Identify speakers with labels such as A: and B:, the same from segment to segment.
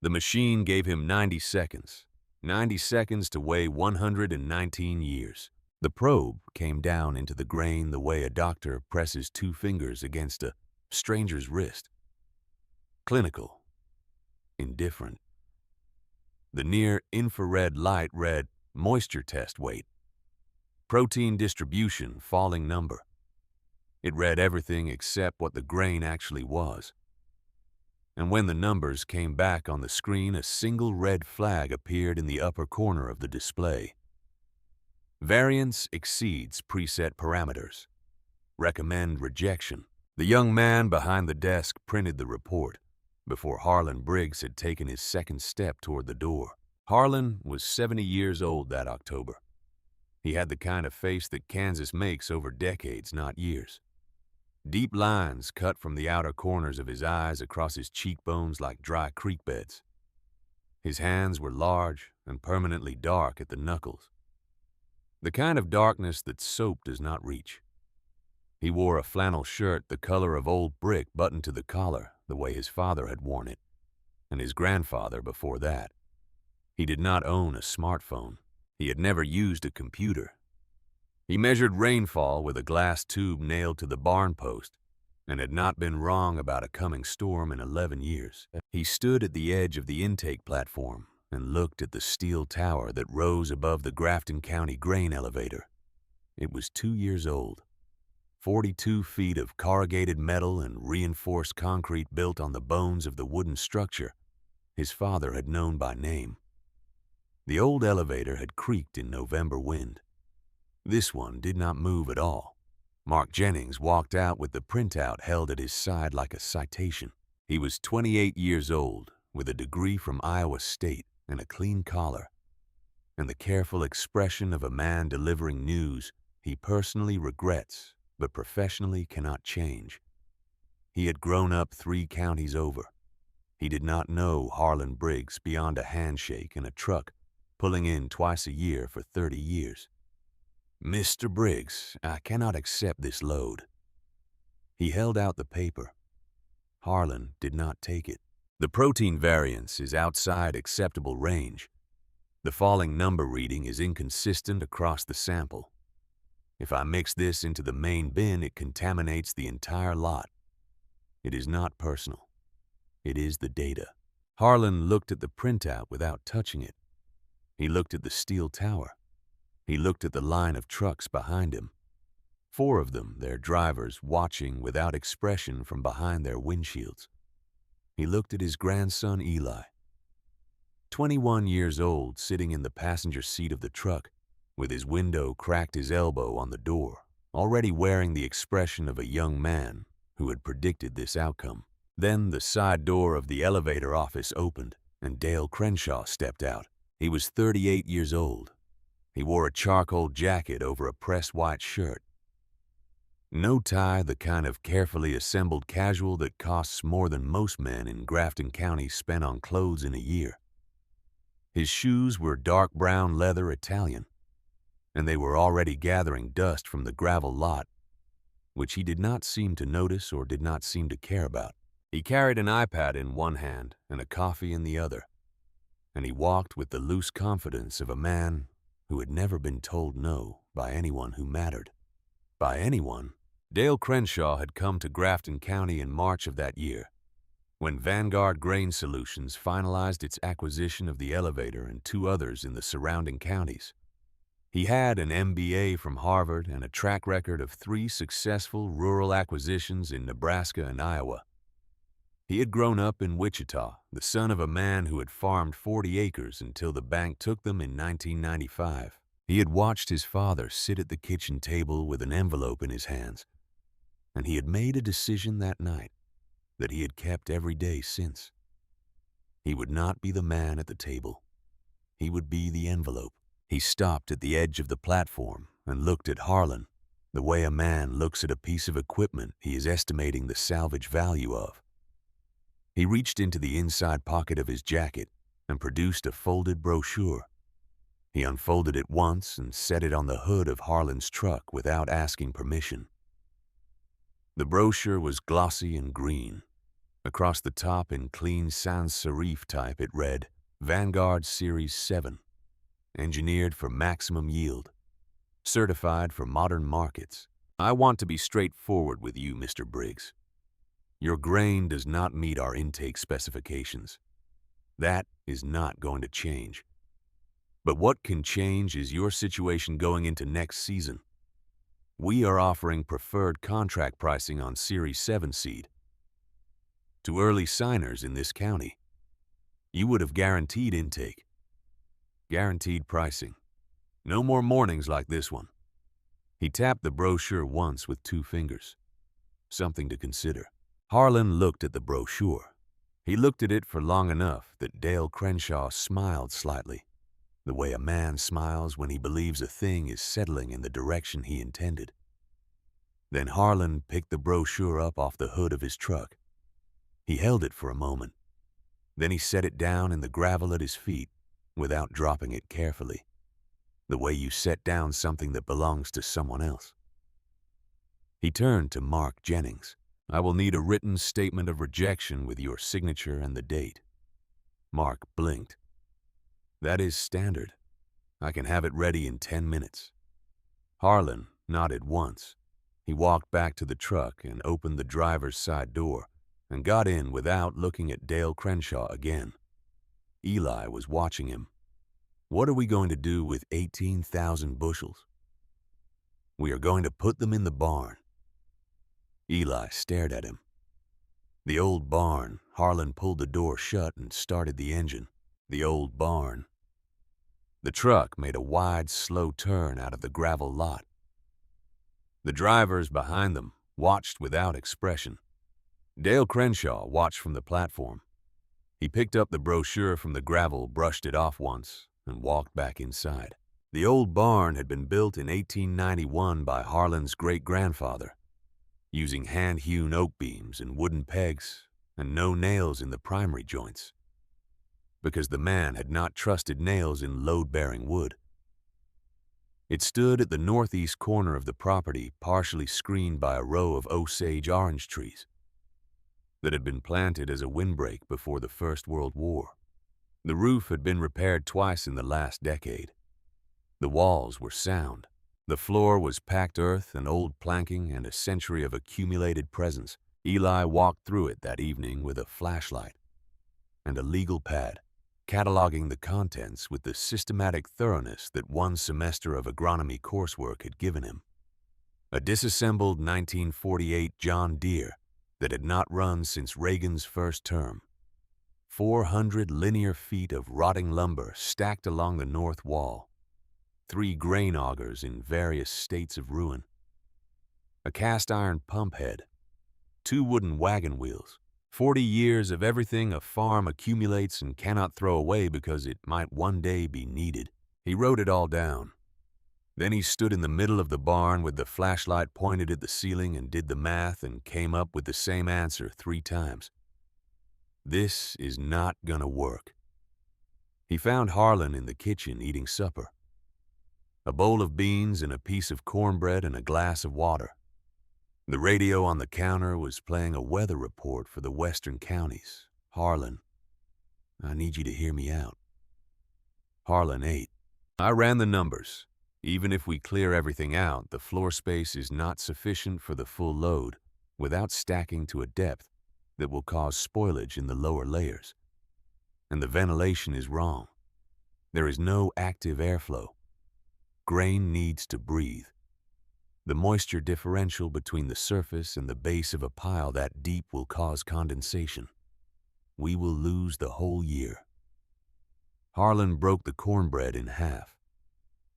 A: The machine gave him 90 seconds. 90 seconds to weigh 119 years. The probe came down into the grain the way a doctor presses two fingers against a stranger's wrist. Clinical. Indifferent. The near-infrared light read moisture test weight. Protein distribution falling number. It read everything except what the grain actually was. And when the numbers came back on the screen, a single red flag appeared in the upper corner of the display. Variance exceeds preset parameters. Recommend rejection. The young man behind the desk printed the report before Harlan Briggs had taken his second step toward the door. Harlan was 70 years old that October. He had the kind of face that Kansas makes over decades, not years. Deep lines cut from the outer corners of his eyes across his cheekbones like dry creek beds. His hands were large and permanently dark at the knuckles. The kind of darkness that soap does not reach. He wore a flannel shirt the color of old brick buttoned to the collar the way his father had worn it, and his grandfather before that. He did not own a smartphone. He had never used a computer. He measured rainfall with a glass tube nailed to the barn post and had not been wrong about a coming storm in 11 years. He stood at the edge of the intake platform and looked at the steel tower that rose above the Grafton County grain elevator. It was 2 years old. 42 feet of corrugated metal and reinforced concrete built on the bones of the wooden structure his father had known by name. The old elevator had creaked in November wind. This one did not move at all. Mark Jennings walked out with the printout held at his side like a citation. He was 28 years old, with a degree from Iowa State and a clean collar, and the careful expression of a man delivering news he personally regrets but professionally cannot change. He had grown up 3 counties over. He did not know Harlan Briggs beyond a handshake and a truck pulling in twice a year for 30 years. "Mr. Briggs, I cannot accept this load." He held out the paper. Harlan did not take it. "The protein variance is outside acceptable range. The falling number reading is inconsistent across the sample. If I mix this into the main bin, it contaminates the entire lot. It is not personal. It is the data." Harlan looked at the printout without touching it. He looked at the steel tower. He looked at the line of trucks behind him. 4 of them, their drivers, watching without expression from behind their windshields. He looked at his grandson Eli, 21 years old, sitting in the passenger seat of the truck, with his window cracked his elbow on the door, already wearing the expression of a young man who had predicted this outcome. Then the side door of the elevator office opened, and Dale Crenshaw stepped out. He was 38 years old. He wore a charcoal jacket over a pressed white shirt. No tie, the kind of carefully assembled casual that costs more than most men in Grafton County spent on clothes in a year. His shoes were dark brown leather Italian, and they were already gathering dust from the gravel lot, which he did not seem to notice or did not seem to care about. He carried an iPad in one hand and a coffee in the other, and he walked with the loose confidence of a man who had never been told no by anyone who mattered. By anyone. Dale Crenshaw had come to Grafton County in March of that year, when Vanguard Grain Solutions finalized its acquisition of the elevator and 2 others in the surrounding counties. He had an MBA from Harvard and a track record of 3 successful rural acquisitions in Nebraska and Iowa. He had grown up in Wichita, the son of a man who had farmed 40 acres until the bank took them in 1995. He had watched his father sit at the kitchen table with an envelope in his hands, and he had made a decision that night that he had kept every day since. He would not be the man at the table. He would be the envelope. He stopped at the edge of the platform and looked at Harlan the way a man looks at a piece of equipment he is estimating the salvage value of. He reached into the inside pocket of his jacket and produced a folded brochure. He unfolded it once and set it on the hood of Harlan's truck without asking permission. The brochure was glossy and green. Across the top in clean sans serif type it read, Vanguard Series 7, engineered for maximum yield, certified for modern markets. I want to be straightforward with you, Mr. Briggs. Your grain does not meet our intake specifications. That is not going to change. But what can change is your situation going into next season. We are offering preferred contract pricing on Series 7 seed. To early signers in this county, you would have guaranteed intake. Guaranteed pricing. No more mornings like this one. He tapped the brochure once with 2 fingers. Something to consider. Harlan looked at the brochure. He looked at it for long enough that Dale Crenshaw smiled slightly, the way a man smiles when he believes a thing is settling in the direction he intended. Then Harlan picked the brochure up off the hood of his truck. He held it for a moment. Then he set it down in the gravel at his feet without dropping it carefully, the way you set down something that belongs to someone else. He turned to Mark Jennings. I will need a written statement of rejection with your signature and the date. Mark blinked. That is standard. I can have it ready in 10 minutes. Harlan nodded once. He walked back to the truck and opened the driver's side door and got in without looking at Dale Crenshaw again. Eli was watching him. What are we going to do with 18,000 bushels? We are going to put them in the barn. Eli stared at him. The old barn. Harlan pulled the door shut and started the engine. The old barn. The truck made a wide, slow turn out of the gravel lot. The drivers behind them watched without expression. Dale Crenshaw watched from the platform. He picked up the brochure from the gravel, brushed it off once, and walked back inside. The old barn had been built in 1891 by Harlan's great-grandfather, using hand-hewn oak beams and wooden pegs and no nails in the primary joints, because the man had not trusted nails in load-bearing wood. It stood at the northeast corner of the property, partially screened by a row of Osage orange trees that had been planted as a windbreak before the First World War. The roof had been repaired twice in the last decade. The walls were sound. The floor was packed earth and old planking and a century of accumulated presence. Eli walked through it that evening with a flashlight and a legal pad, cataloging the contents with the systematic thoroughness that one semester of agronomy coursework had given him. A disassembled 1948 John Deere that had not run since Reagan's first term. 400 linear feet of rotting lumber stacked along the north wall. 3 grain augers in various states of ruin. A cast-iron pump head. 2 wooden wagon wheels. 40 years of everything a farm accumulates and cannot throw away because it might one day be needed. He wrote it all down. Then he stood in the middle of the barn with the flashlight pointed at the ceiling and did the math and came up with the same answer 3 times. This is not gonna work. He found Harlan in the kitchen eating supper. A bowl of beans and a piece of cornbread and a glass of water. The radio on the counter was playing a weather report for the western counties. Harlan, I need you to hear me out. Harlan ate. I ran the numbers. Even if we clear everything out, the floor space is not sufficient for the full load without stacking to a depth that will cause spoilage in the lower layers. And the ventilation is wrong. There is no active airflow. Grain needs to breathe. The moisture differential between the surface and the base of a pile that deep will cause condensation. We will lose the whole year. Harlan broke the cornbread in half.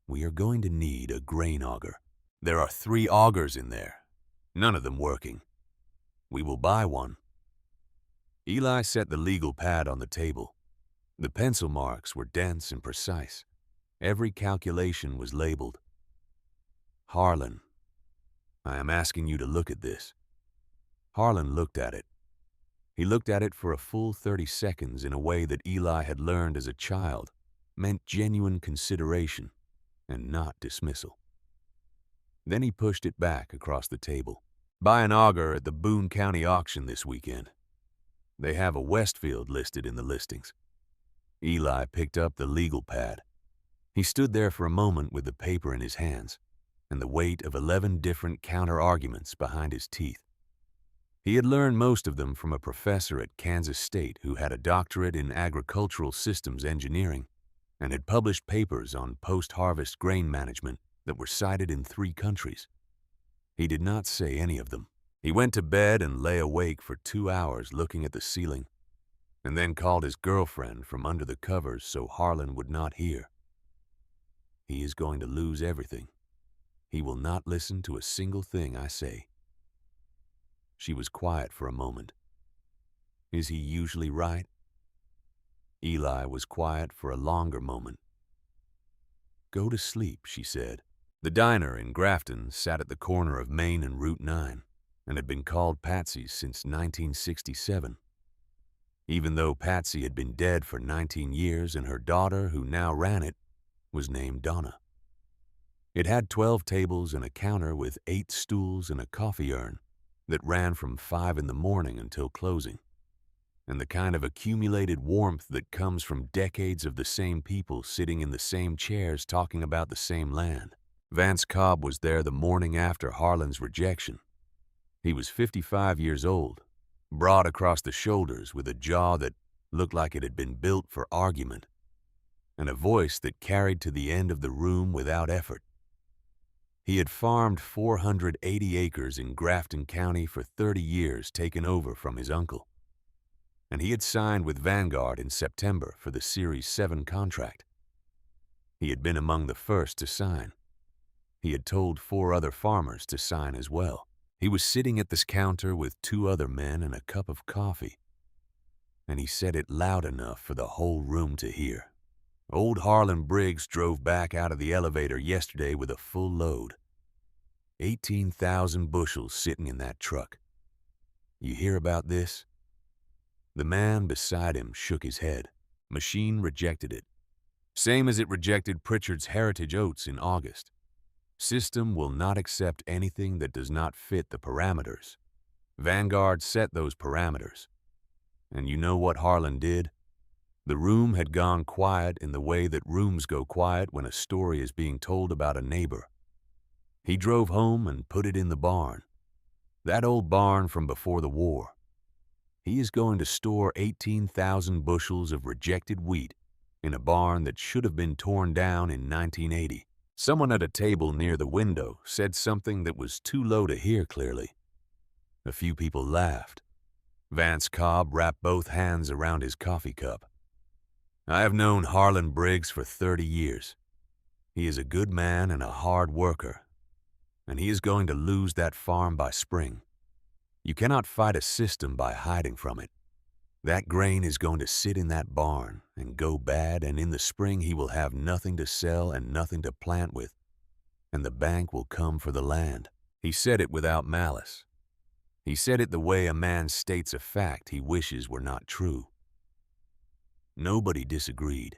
A: We are going to need a grain auger. There are 3 augers in there, none of them working. We will buy one. Eli set the legal pad on the table. The pencil marks were dense and precise. Every calculation was labeled. Harlan, I am asking you to look at this. Harlan looked at it. He looked at it for a full 30 seconds in a way that Eli had learned as a child meant genuine consideration and not dismissal. Then he pushed it back across the table. Buy an auger at the Boone County auction this weekend. They have a Westfield listed in the listings. Eli picked up the legal pad. He stood there for a moment with the paper in his hands and the weight of 11 different counter-arguments behind his teeth. He had learned most of them from a professor at Kansas State who had a doctorate in agricultural systems engineering and had published papers on post-harvest grain management that were cited in 3 countries. He did not say any of them. He went to bed and lay awake for 2 hours looking at the ceiling, and then called his girlfriend from under the covers so Harlan would not hear. He is going to lose everything. He will not listen to a single thing I say. She was quiet for a moment. Is he usually right? Eli was quiet for a longer moment. Go to sleep, she said. The diner in Grafton sat at the corner of Main and Route 9 and had been called Patsy's since 1967. Even though Patsy had been dead for 19 years and her daughter, who now ran it, was named Donna. It had 12 tables and a counter with 8 stools and a coffee urn that ran from 5 in the morning until closing, and the kind of accumulated warmth that comes from decades of the same people sitting in the same chairs talking about the same land. Vance Cobb was there the morning after Harlan's rejection. He was 55 years old, broad across the shoulders with a jaw that looked like it had been built for argument, and a voice that carried to the end of the room without effort. He had farmed 480 acres in Grafton County for 30 years, taken over from his uncle. And he had signed with Vanguard in September for the Series 7 contract. He had been among the first to sign. He had told 4 other farmers to sign as well. He was sitting at this counter with 2 other men and a cup of coffee, and he said it loud enough for the whole room to hear. Old Harlan Briggs drove back out of the elevator yesterday with a full load. 18,000 bushels sitting in that truck. You hear about this? The man beside him shook his head. Machine rejected it. Same as it rejected Pritchard's Heritage Oats in August. System will not accept anything that does not fit the parameters. Vanguard set those parameters. And you know what Harlan did? The room had gone quiet in the way that rooms go quiet when a story is being told about a neighbor. He drove home and put it in the barn. That old barn from before the war. He is going to store 18,000 bushels of rejected wheat in a barn that should have been torn down in 1980. Someone at a table near the window said something that was too low to hear clearly. A few people laughed. Vance Cobb wrapped both hands around his coffee cup. I have known Harlan Briggs for 30 years. He is a good man and a hard worker, and he is going to lose that farm by spring. You cannot fight a system by hiding from it. That grain is going to sit in that barn and go bad, and in the spring he will have nothing to sell and nothing to plant with, and the bank will come for the land. He said it without malice. He said it the way a man states a fact he wishes were not true. Nobody disagreed.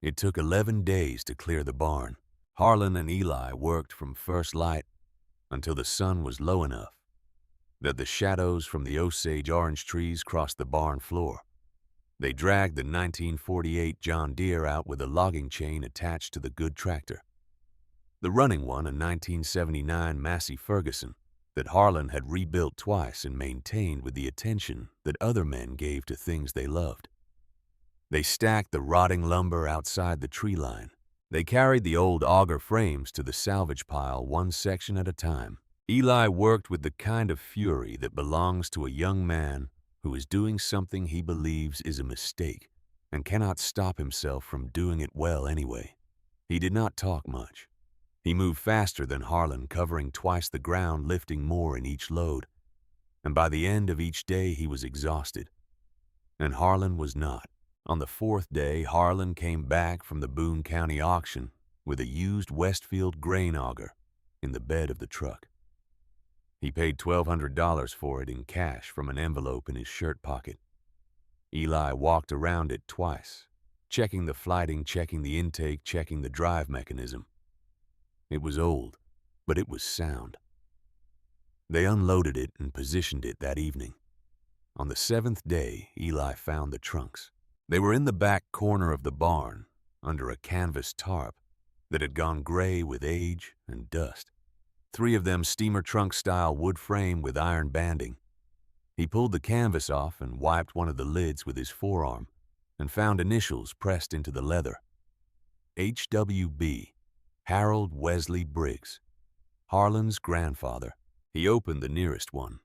A: It took 11 days to clear the barn. Harlan and Eli worked from first light until the sun was low enough that the shadows from the Osage orange trees crossed the barn floor. They dragged the 1948 John Deere out with a logging chain attached to the good tractor. The running one, a 1979 Massey Ferguson, that Harlan had rebuilt twice and maintained with the attention that other men gave to things they loved. They stacked the rotting lumber outside the tree line. They carried the old auger frames to the salvage pile one section at a time. Eli worked with the kind of fury that belongs to a young man who is doing something he believes is a mistake and cannot stop himself from doing it well anyway. He did not talk much. He moved faster than Harlan, covering twice the ground, lifting more in each load. And by the end of each day, he was exhausted. And Harlan was not. On the 4th day, Harlan came back from the Boone County auction with a used Westfield grain auger in the bed of the truck. He paid $1,200 for it in cash from an envelope in his shirt pocket. Eli walked around it twice, checking the flighting, checking the intake, checking the drive mechanism. It was old, but it was sound. They unloaded it and positioned it that evening. On the seventh day, Eli found the trunks. They were in the back corner of the barn, under a canvas tarp that had gone gray with age and dust. 3 of them steamer trunk-style wood frame with iron banding. He pulled the canvas off and wiped one of the lids with his forearm and found initials pressed into the leather. HWB, Harold Wesley Briggs, Harlan's grandfather. He opened the nearest one.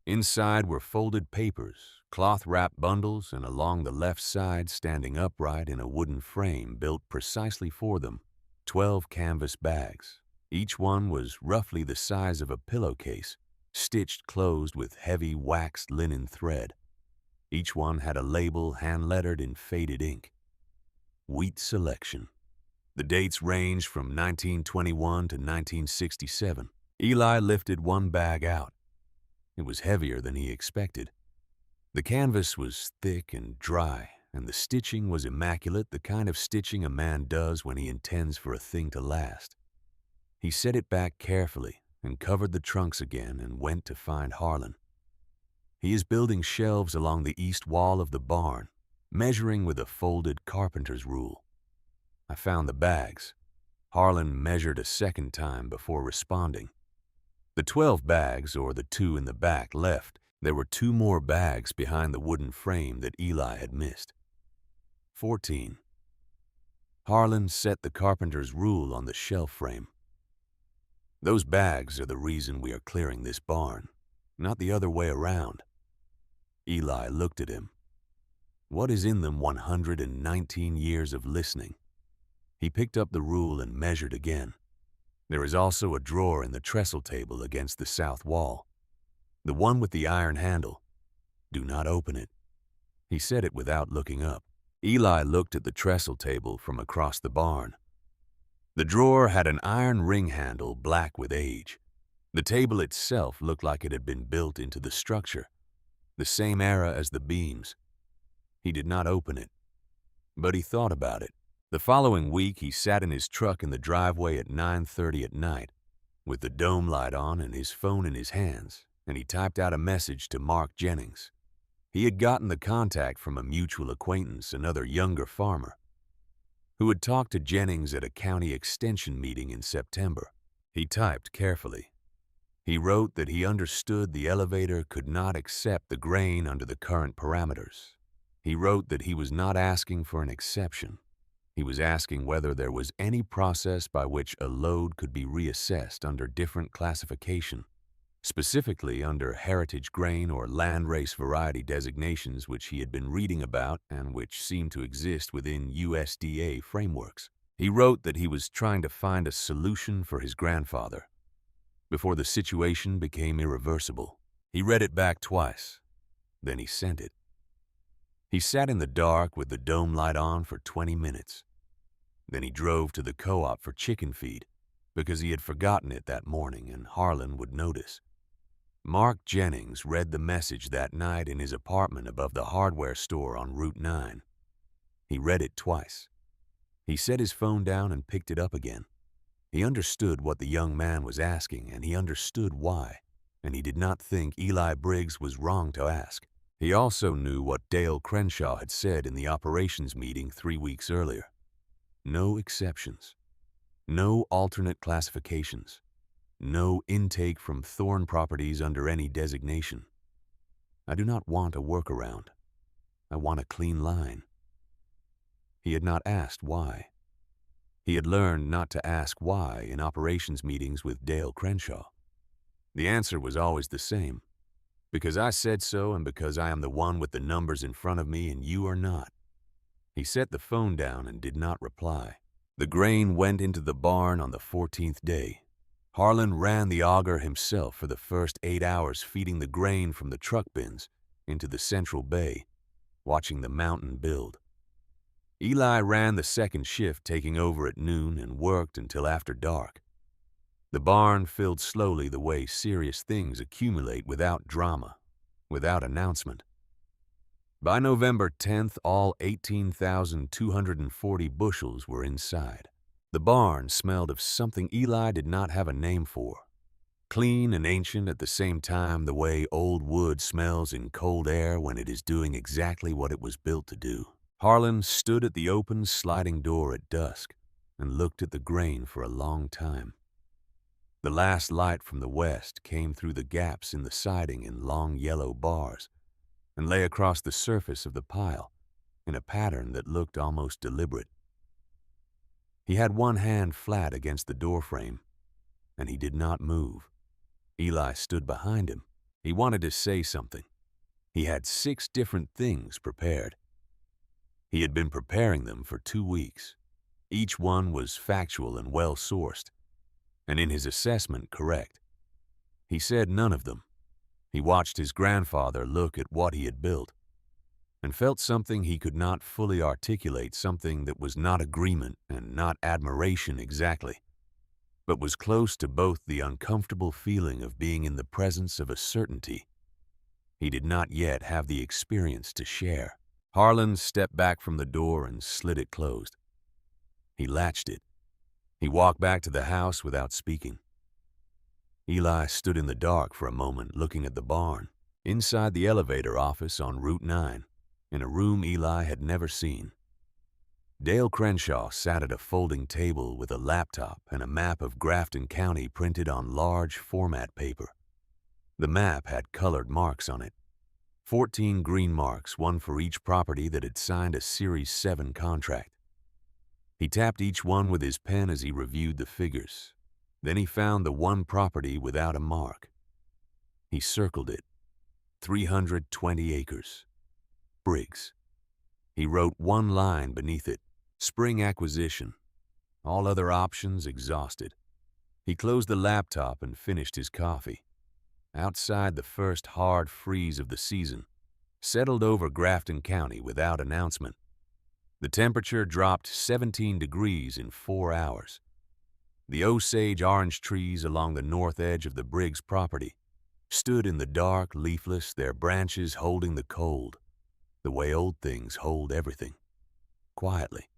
A: Inside were folded papers, cloth-wrapped bundles, and along the left side, standing upright in a wooden frame built precisely for them, 12 canvas bags. Each one was roughly the size of a pillowcase, stitched closed with heavy waxed linen thread. Each one had a label hand-lettered in faded ink. Wheat selection. The dates ranged from 1921 to 1967. Eli lifted one bag out. It was heavier than he expected. The canvas was thick and dry, and the stitching was immaculate, the kind of stitching a man does when he intends for a thing to last. He set it back carefully and covered the trunks again and went to find Harlan. He is building shelves along the east wall of the barn, measuring with a folded carpenter's rule. I found the bags. Harlan measured a second time before responding. The 12 bags, or the 2 in the back, left. There were 2 more bags behind the wooden frame that Eli had missed. 14. Harlan set the carpenter's rule on the shelf frame. Those bags are the reason we are clearing this barn, not the other way around. Eli looked at him. What is in them 119 years of listening? He picked up the rule and measured again. There is also a drawer in the trestle table against the south wall. The one with the iron handle. Do not open it. He said it without looking up. Eli looked at the trestle table from across the barn. The drawer had an iron ring handle black with age. The table itself looked like it had been built into the structure, the same era as the beams. He did not open it, but he thought about it. The following week, he sat in his truck in the driveway at 9:30 at night, with the dome light on and his phone in his hands, and he typed out a message to Mark Jennings. He had gotten the contact from a mutual acquaintance, another younger farmer, who had talked to Jennings at a county extension meeting in September. He typed carefully. He wrote that he understood the elevator could not accept the grain under the current parameters. He wrote that he was not asking for an exception. He was asking whether there was any process by which a load could be reassessed under different classification, specifically under heritage grain or landrace variety designations which he had been reading about and which seemed to exist within USDA frameworks. He wrote that he was trying to find a solution for his grandfather before the situation became irreversible. He read it back twice, then he sent it. He sat in the dark with the dome light on for 20 minutes. Then he drove to the co-op for chicken feed because he had forgotten it that morning and Harlan would notice. Mark Jennings read the message that night in his apartment above the hardware store on Route 9. He read it twice. He set his phone down and picked it up again. He understood what the young man was asking, and he understood why, and he did not think Eli Briggs was wrong to ask. He also knew what Dale Crenshaw had said in the operations meeting 3 weeks earlier. No exceptions. No alternate classifications. No intake from thorn properties under any designation. I do not want a workaround. I want a clean line. He had not asked why. He had learned not to ask why in operations meetings with Dale Crenshaw. The answer was always the same. Because I said so and because I am the one with the numbers in front of me and you are not. He set the phone down and did not reply. The grain went into the barn on the 14th day. Harlan ran the auger himself for the first 8 hours, feeding the grain from the truck bins into the central bay, watching the mountain build. Eli ran the second shift, taking over at noon, and worked until after dark. The barn filled slowly the way serious things accumulate without drama, without announcement. By November 10th, all 18,240 bushels were inside. The barn smelled of something Eli did not have a name for. clean and ancient at the same time, the way old wood smells in cold air when it is doing exactly what it was built to do. Harlan stood at the open sliding door at dusk and looked at the grain for a long time. The last light from the west came through the gaps in the siding in long yellow bars and lay across the surface of the pile in a pattern that looked almost deliberate. He had one hand flat against the doorframe, and he did not move. Eli stood behind him. He wanted to say something. He had 6 different things prepared. He had been preparing them for 2 weeks. Each one was factual and well-sourced, and in his assessment correct. He said none of them. He watched his grandfather look at what he had built and felt something he could not fully articulate, something that was not agreement and not admiration exactly, but was close to both the uncomfortable feeling of being in the presence of a certainty he did not yet have the experience to share. Harlan stepped back from the door and slid it closed. He latched it. He walked back to the house without speaking. Eli stood in the dark for a moment looking at the barn, inside the elevator office on Route 9, in a room Eli had never seen. Dale Crenshaw sat at a folding table with a laptop and a map of Grafton County printed on large format paper. The map had colored marks on it, 14 green marks, one for each property that had signed a Series 7 contract. He tapped each one with his pen as he reviewed the figures. Then he found the one property without a mark. He circled it. 320 acres. Briggs. He wrote one line beneath it. Spring acquisition. All other options exhausted. He closed the laptop and finished his coffee. Outside, the first hard freeze of the season settled over Grafton County without announcement. The temperature dropped 17 degrees in 4 hours. The Osage orange trees along the north edge of the Briggs property stood in the dark, leafless, their branches holding the cold, the way old things hold everything, quietly,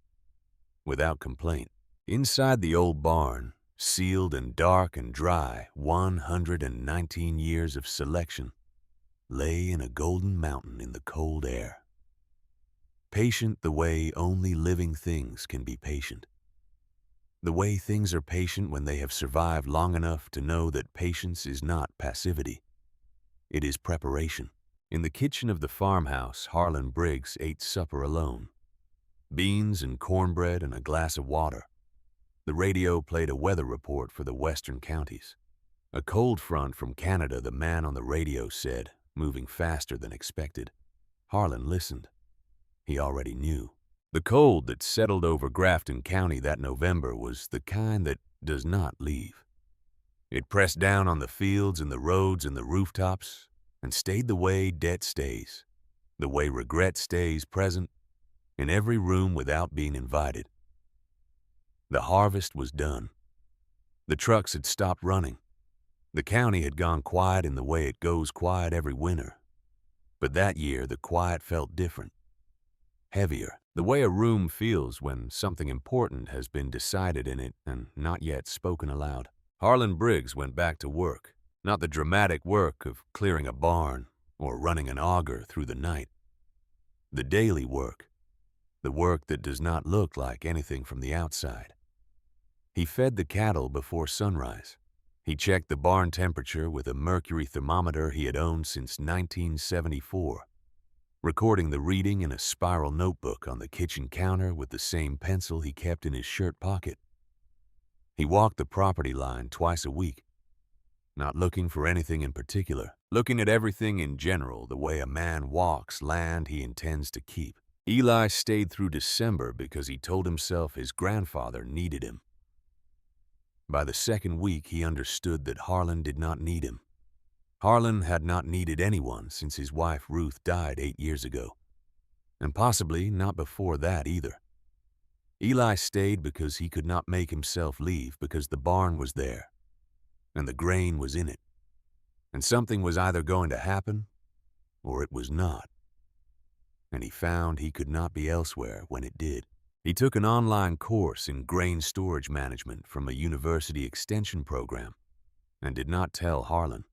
A: without complaint. Inside the old barn, sealed and dark and dry, 119 years of selection lay in a golden mountain in the cold air. Patient the way only living things can be patient. The way things are patient when they have survived long enough to know that patience is not passivity. It is preparation. In the kitchen of the farmhouse, Harlan Briggs ate supper alone. Beans and cornbread and a glass of water. The radio played a weather report for the western counties. A cold front from Canada, the man on the radio said, moving faster than expected. Harlan listened. He already knew. The cold that settled over Grafton County that November was the kind that does not leave. It pressed down on the fields and the roads and the rooftops and stayed the way debt stays, the way regret stays present in every room without being invited. The harvest was done. The trucks had stopped running. The county had gone quiet in the way it goes quiet every winter. But that year, the quiet felt different. Heavier, the way a room feels when something important has been decided in it and not yet spoken aloud. Harlan Briggs went back to work, not the dramatic work of clearing a barn or running an auger through the night. The daily work, the work that does not look like anything from the outside. He fed the cattle before sunrise. He checked the barn temperature with a mercury thermometer he had owned since 1974. Recording the reading in a spiral notebook on the kitchen counter with the same pencil he kept in his shirt pocket. He walked the property line twice a week, not looking for anything in particular, looking at everything in general the way a man walks land he intends to keep. Eli stayed through December because he told himself his grandfather needed him. By the second week, he understood that Harlan did not need him. Harlan had not needed anyone since his wife Ruth died 8 years ago, and possibly not before that either. Eli stayed because he could not make himself leave, because the barn was there, and the grain was in it, and something was either going to happen or it was not, and he found he could not be elsewhere when it did. He took an online course in grain storage management from a university extension program. and did not tell Harlan.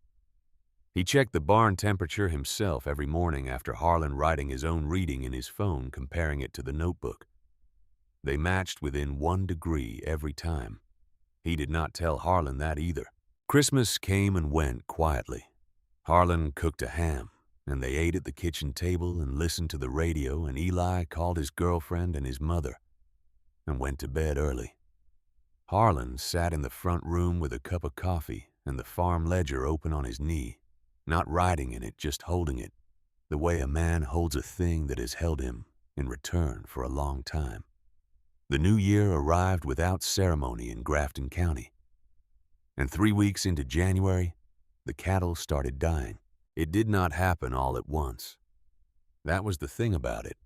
A: He checked the barn temperature himself every morning after Harlan writing his own reading in his phone, comparing it to the notebook. They matched within 1 degree every time. He did not tell Harlan that either. Christmas came and went quietly. Harlan cooked a ham, and they ate at the kitchen table and listened to the radio, and Eli called his girlfriend and his mother and went to bed early. Harlan sat in the front room with a cup of coffee and the farm ledger open on his knee, not writing in it, just holding it, the way a man holds a thing that has held him in return for a long time. The new year arrived without ceremony in Grafton County, and 3 weeks into January, the cattle started dying. It did not happen all at once. That was the thing about it.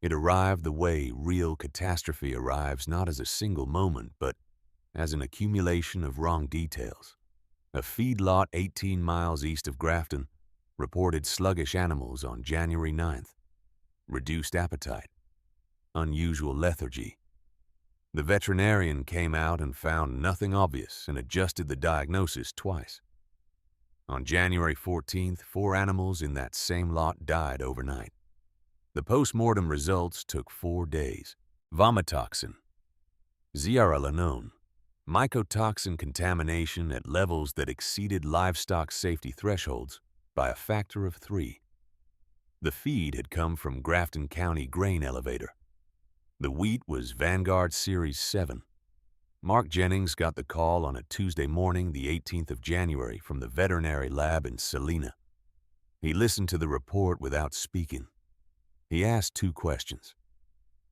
A: It arrived the way real catastrophe arrives, not as a single moment, but as an accumulation of wrong details. A feedlot 18 miles east of Grafton reported sluggish animals on January 9th, reduced appetite, unusual lethargy. The veterinarian came out and found nothing obvious and adjusted the diagnosis twice. On January 14th, 4 animals in that same lot died overnight. The post-mortem results took 4 days. Vomitoxin, zearalenone, mycotoxin contamination at levels that exceeded livestock safety thresholds by a factor of 3. The feed had come from Grafton County grain elevator. The wheat was Vanguard Series 7. Mark Jennings got the call on a Tuesday morning, the 18th of January, from the veterinary lab in Salina. He listened to the report without speaking. He asked 2 questions.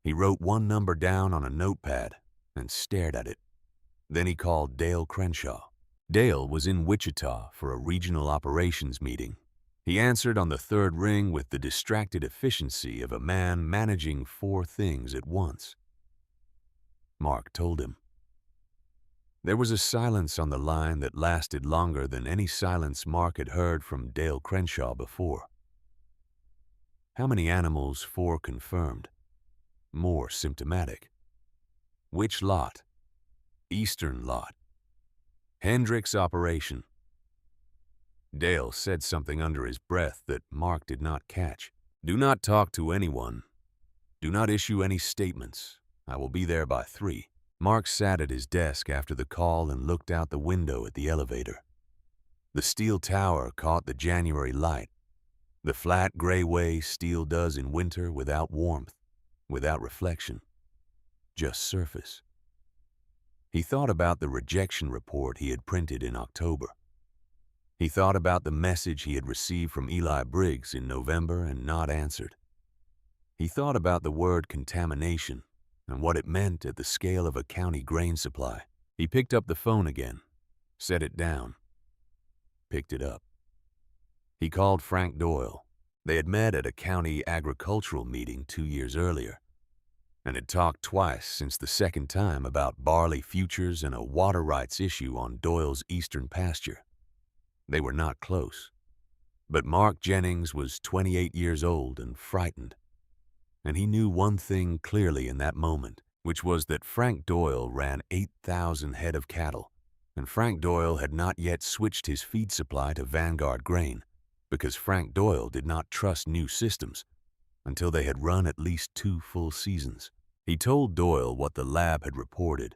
A: He wrote one number down on a notepad and stared at it. Then he called Dale Crenshaw. Dale was in Wichita for a regional operations meeting. He answered on the 3rd ring with the distracted efficiency of a man managing 4 things at once. Mark told him. There was a silence on the line that lasted longer than any silence Mark had heard from Dale Crenshaw before. How many animals? 4 confirmed. More symptomatic. Which lot? Eastern lot. Hendricks operation. Dale said something under his breath that Mark did not catch. Do not talk to anyone. Do not issue any statements. I will be there by 3. Mark sat at his desk after the call and looked out the window at the elevator. The steel tower caught the January light, the flat gray way steel does in winter, without warmth, without reflection, just surface. He thought about the rejection report he had printed in October. He thought about the message he had received from Eli Briggs in November and not answered. He thought about the word contamination and what it meant at the scale of a county grain supply. He picked up the phone again, set it down, picked it up. He called Frank Doyle. They had met at a county agricultural meeting 2 years earlier and had talked twice since the second time about barley futures and a water rights issue on Doyle's eastern pasture. They were not close, but Mark Jennings was 28 years old and frightened, and he knew one thing clearly in that moment, which was that Frank Doyle ran 8,000 head of cattle, and Frank Doyle had not yet switched his feed supply to Vanguard grain, because Frank Doyle did not trust new systems until they had run at least 2 full seasons. He told Doyle what the lab had reported.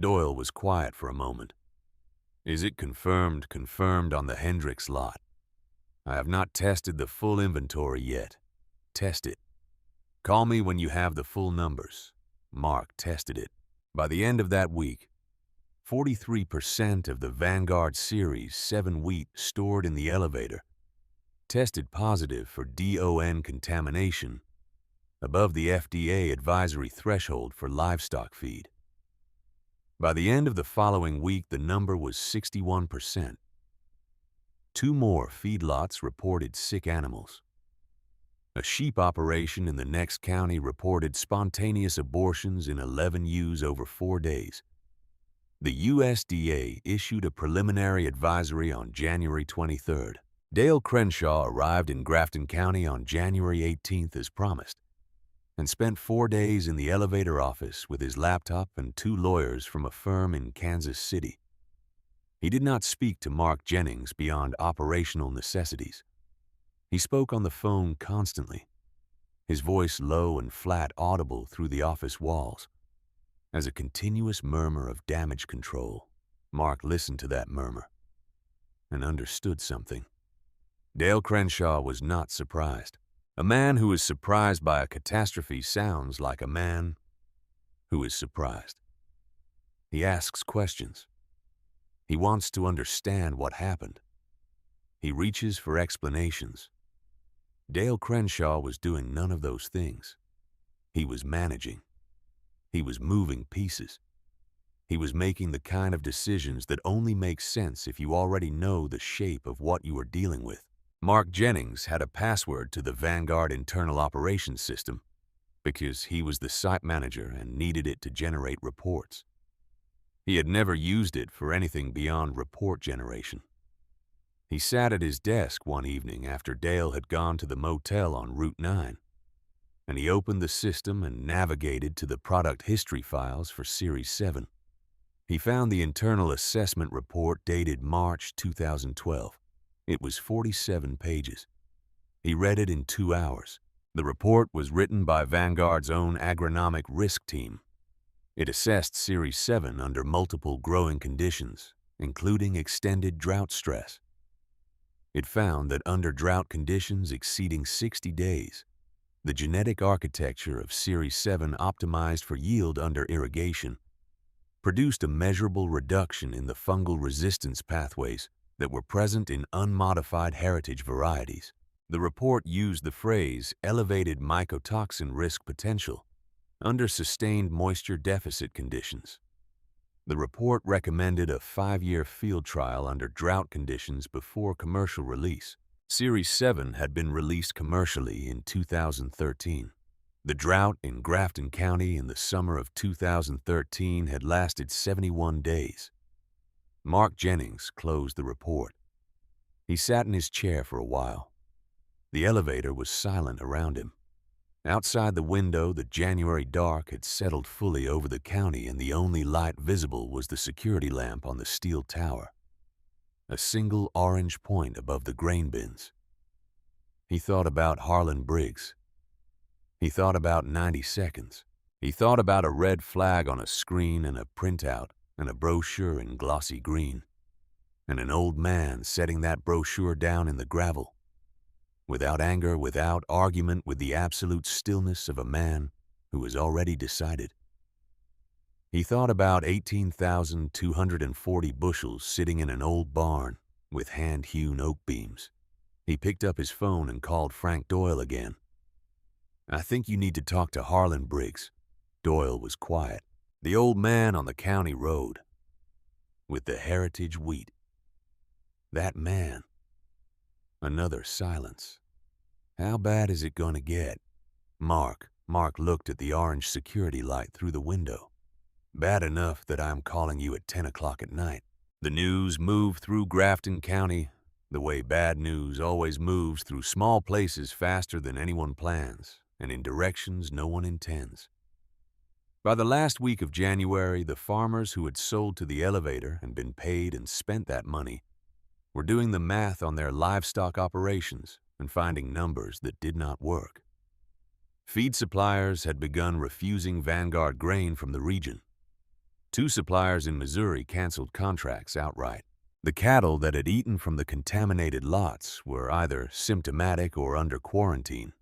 A: Doyle was quiet for a moment. Is it confirmed on the Hendricks lot? I have not tested the full inventory yet. Test it. Call me when you have the full numbers. Mark tested it. By the end of that week, 43% of the Vanguard Series 7 wheat stored in the elevator tested positive for DON contamination, above the FDA advisory threshold for livestock feed. By the end of the following week, the number was 61%. 2 more feedlots reported sick animals. A sheep operation in the next county reported spontaneous abortions in 11 ewes over 4 days. The USDA issued a preliminary advisory on January 23rd. Dale Crenshaw arrived in Grafton County on January 18th as promised, and spent 4 days in the elevator office with his laptop and 2 lawyers from a firm in Kansas City. He did not speak to Mark Jennings beyond operational necessities. He spoke on the phone constantly, his voice low and flat, audible through the office walls. As a continuous murmur of damage control, Mark listened to that murmur and understood something. Dale Crenshaw was not surprised. A man who is surprised by a catastrophe sounds like a man who is surprised. He asks questions. He wants to understand what happened. He reaches for explanations. Dale Crenshaw was doing none of those things. He was managing. He was moving pieces. He was making the kind of decisions that only make sense if you already know the shape of what you are dealing with. Mark Jennings had a password to the Vanguard internal operations system because he was the site manager and needed it to generate reports. He had never used it for anything beyond report generation. He sat at his desk one evening after Dale had gone to the motel on Route 9, and he opened the system and navigated to the product history files for Series 7. He found the internal assessment report dated March 2012. It was 47 pages. He read it in 2 hours. The report was written by Vanguard's own agronomic risk team. It assessed Series 7 under multiple growing conditions, including extended drought stress. It found that under drought conditions exceeding 60 days, the genetic architecture of Series 7 optimized for yield under irrigation produced a measurable reduction in the fungal resistance pathways that were present in unmodified heritage varieties. The report used the phrase elevated mycotoxin risk potential under sustained moisture deficit conditions. The report recommended a 5-year field trial under drought conditions before commercial release. Series 7 had been released commercially in 2013. The drought in Grafton County in the summer of 2013 had lasted 71 days. Mark Jennings closed the report. He sat in his chair for a while. The elevator was silent around him. Outside the window, the January dark had settled fully over the county, and the only light visible was the security lamp on the steel tower, a single orange point above the grain bins. He thought about Harlan Briggs. He thought about 90 seconds. He thought about a red flag on a screen and a printout and a brochure in glossy green, and an old man setting that brochure down in the gravel, without anger, without argument, with the absolute stillness of a man who has already decided. He thought about 18,240 bushels sitting in an old barn with hand-hewn oak beams. He picked up his phone and called Frank Doyle again. "I think you need to talk to Harlan Briggs." Doyle was quiet. The old man on the county road, with the heritage wheat. That man. Another silence. How bad is it going to get? Mark looked at the orange security light through the window. Bad enough that I'm calling you at 10 o'clock at night. The news moved through Grafton County the way bad news always moves through small places faster than anyone plans and in directions no one intends. By the last week of January, the farmers who had sold to the elevator and been paid and spent that money were doing the math on their livestock operations and finding numbers that did not work. Feed suppliers had begun refusing Vanguard grain from the region. 2 suppliers in Missouri canceled contracts outright. The cattle that had eaten from the contaminated lots were either symptomatic or under quarantine,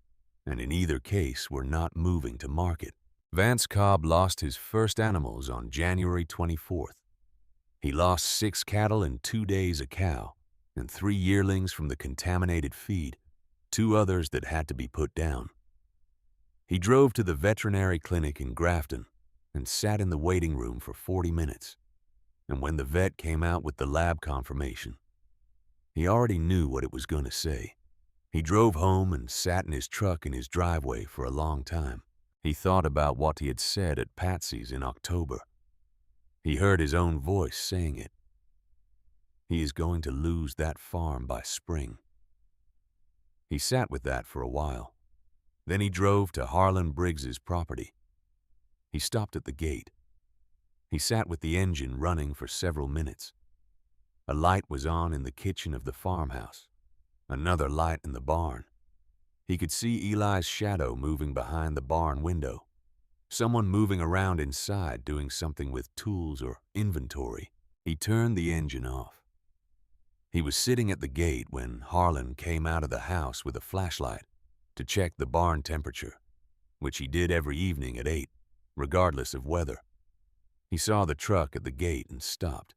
A: and in either case were not moving to market. Vance Cobb lost his first animals on January 24th. He lost 6 cattle in 2 days a cow, and 3 yearlings from the contaminated feed, 2 others that had to be put down. He drove to the veterinary clinic in Grafton and sat in the waiting room for 40 minutes. And when the vet came out with the lab confirmation, he already knew what it was going to say. He drove home and sat in his truck in his driveway for a long time. He thought about what he had said at Patsy's in October. He heard his own voice saying it. He is going to lose that farm by spring. He sat with that for a while. Then he drove to Harlan Briggs's property. He stopped at the gate. He sat with the engine running for several minutes. A light was on in the kitchen of the farmhouse, another light in the barn. He could see Eli's shadow moving behind the barn window, someone moving around inside doing something with tools or inventory. He turned the engine off. He was sitting at the gate when Harlan came out of the house with a flashlight to check the barn temperature, which he did every evening at 8, regardless of weather. He saw the truck at the gate and stopped.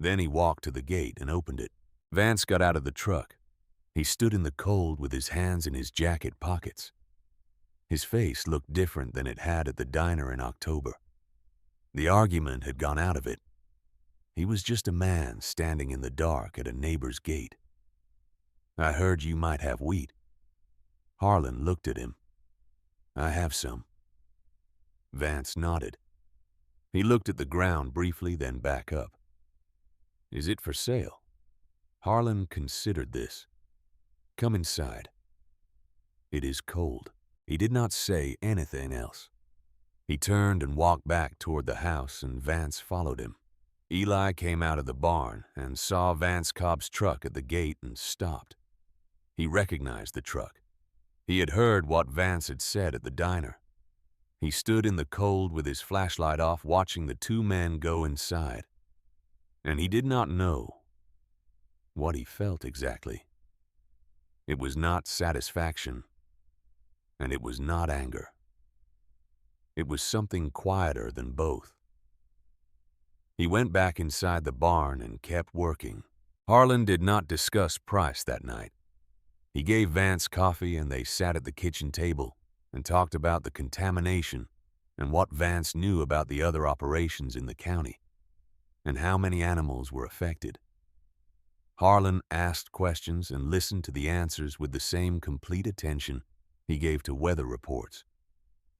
A: Then he walked to the gate and opened it. Vance got out of the truck. He stood in the cold with his hands in his jacket pockets. His face looked different than it had at the diner in October. The argument had gone out of it. He was just a man standing in the dark at a neighbor's gate. "I heard you might have wheat." Harlan looked at him. "I have some." Vance nodded. He looked at the ground briefly, then back up. "Is it for sale?" Harlan considered this. "Come inside." "It is cold." He did not say anything else. He turned and walked back toward the house, and Vance followed him. Eli came out of the barn and saw Vance Cobb's truck at the gate and stopped. He recognized the truck. He had heard what Vance had said at the diner. He stood in the cold with his flashlight off, watching the two men go inside. And he did not know what he felt exactly. It was not satisfaction, and it was not anger. It was something quieter than both. He went back inside the barn and kept working. Harlan did not discuss price that night. He gave Vance coffee, and they sat at the kitchen table and talked about the contamination and what Vance knew about the other operations in the county and how many animals were affected. Harlan asked questions and listened to the answers with the same complete attention he gave to weather reports.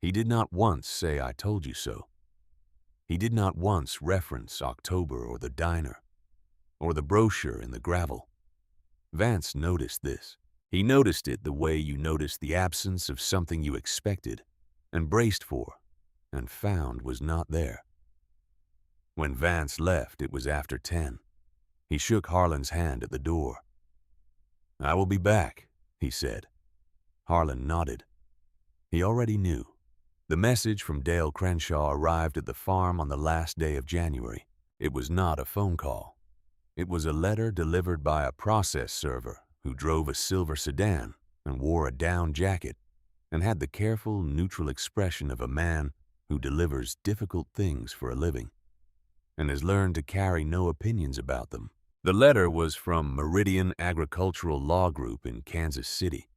A: He did not once say, "I told you so." He did not once reference October or the diner or the brochure in the gravel. Vance noticed this. He noticed it the way you notice the absence of something you expected and braced for and found was not there. When Vance left, it was after 10. He shook Harlan's hand at the door. "I will be back," he said. Harlan nodded. He already knew. The message from Dale Crenshaw arrived at the farm on the last day of January. It was not a phone call. It was a letter delivered by a process server who drove a silver sedan and wore a down jacket and had the careful, neutral expression of a man who delivers difficult things for a living and has learned to carry no opinions about them. The letter was from Meridian Agricultural Law Group in Kansas City.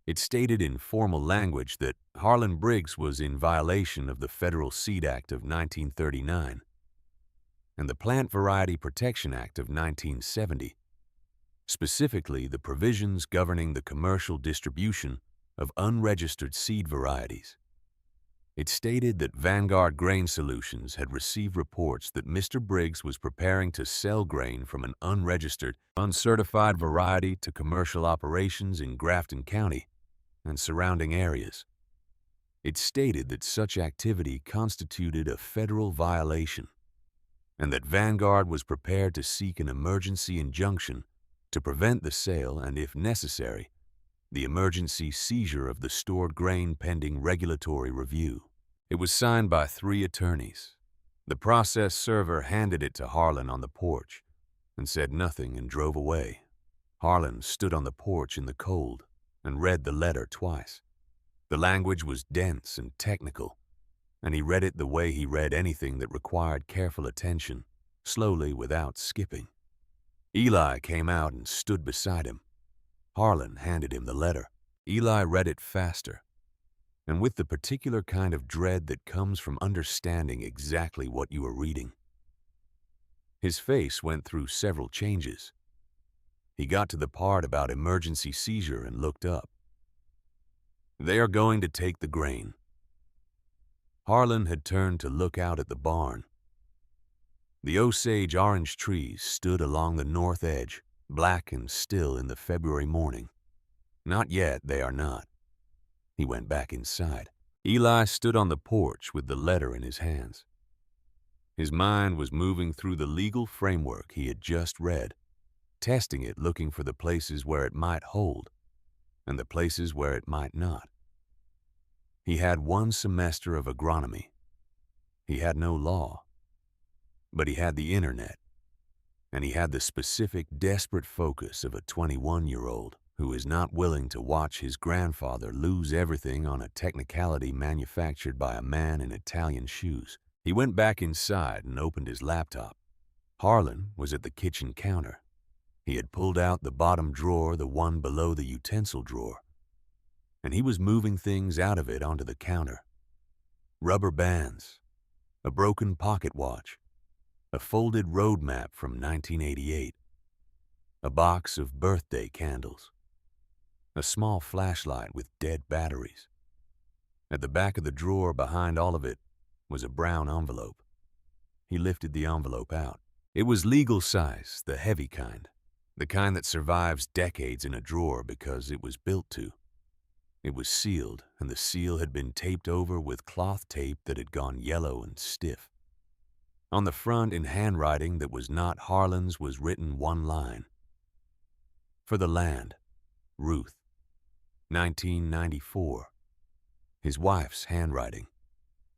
A: It stated in formal language that Harlan Briggs was in violation of the Federal Seed Act of 1939 and the Plant Variety Protection Act of 1970, specifically the provisions governing the commercial distribution of unregistered seed varieties. It stated that Vanguard Grain Solutions had received reports that Mr. Briggs was preparing to sell grain from an unregistered, uncertified variety to commercial operations in Grafton County and surrounding areas. It stated that such activity constituted a federal violation and that Vanguard was prepared to seek an emergency injunction to prevent the sale and, if necessary, the emergency seizure of the stored grain pending regulatory review. It was signed by 3 attorneys. The process server handed it to Harlan on the porch and said nothing and drove away. Harlan stood on the porch in the cold and read the letter twice. The language was dense and technical, and he read it the way he read anything that required careful attention, slowly without skipping. Eli came out and stood beside him. Harlan handed him the letter. Eli read it faster, and with the particular kind of dread that comes from understanding exactly what you are reading. His face went through several changes. He got to the part about emergency seizure and looked up. "They are going to take the grain." Harlan had turned to look out at the barn. The Osage orange trees stood along the north edge, black and still in the February morning. "Not yet, they are not." He went back inside. Eli stood on the porch with the letter in his hands. His mind was moving through the legal framework he had just read, testing it, looking for the places where it might hold and the places where it might not. He had 1 semester of agronomy. He had no law, but he had the internet, and he had the specific, desperate focus of a 21-year-old who is not willing to watch his grandfather lose everything on a technicality manufactured by a man in Italian shoes. He went back inside and opened his laptop. Harlan was at the kitchen counter. He had pulled out the bottom drawer, the one below the utensil drawer, and he was moving things out of it onto the counter. Rubber bands, a broken pocket watch, a folded road map from 1988, a box of birthday candles, a small flashlight with dead batteries. At the back of the drawer behind all of it was a brown envelope. He lifted the envelope out. It was legal size, the heavy kind, the kind that survives decades in a drawer because it was built to. It was sealed, and the seal had been taped over with cloth tape that had gone yellow and stiff. On the front, in handwriting that was not Harlan's, was written 1 line. For the land, Ruth, 1994. His wife's handwriting.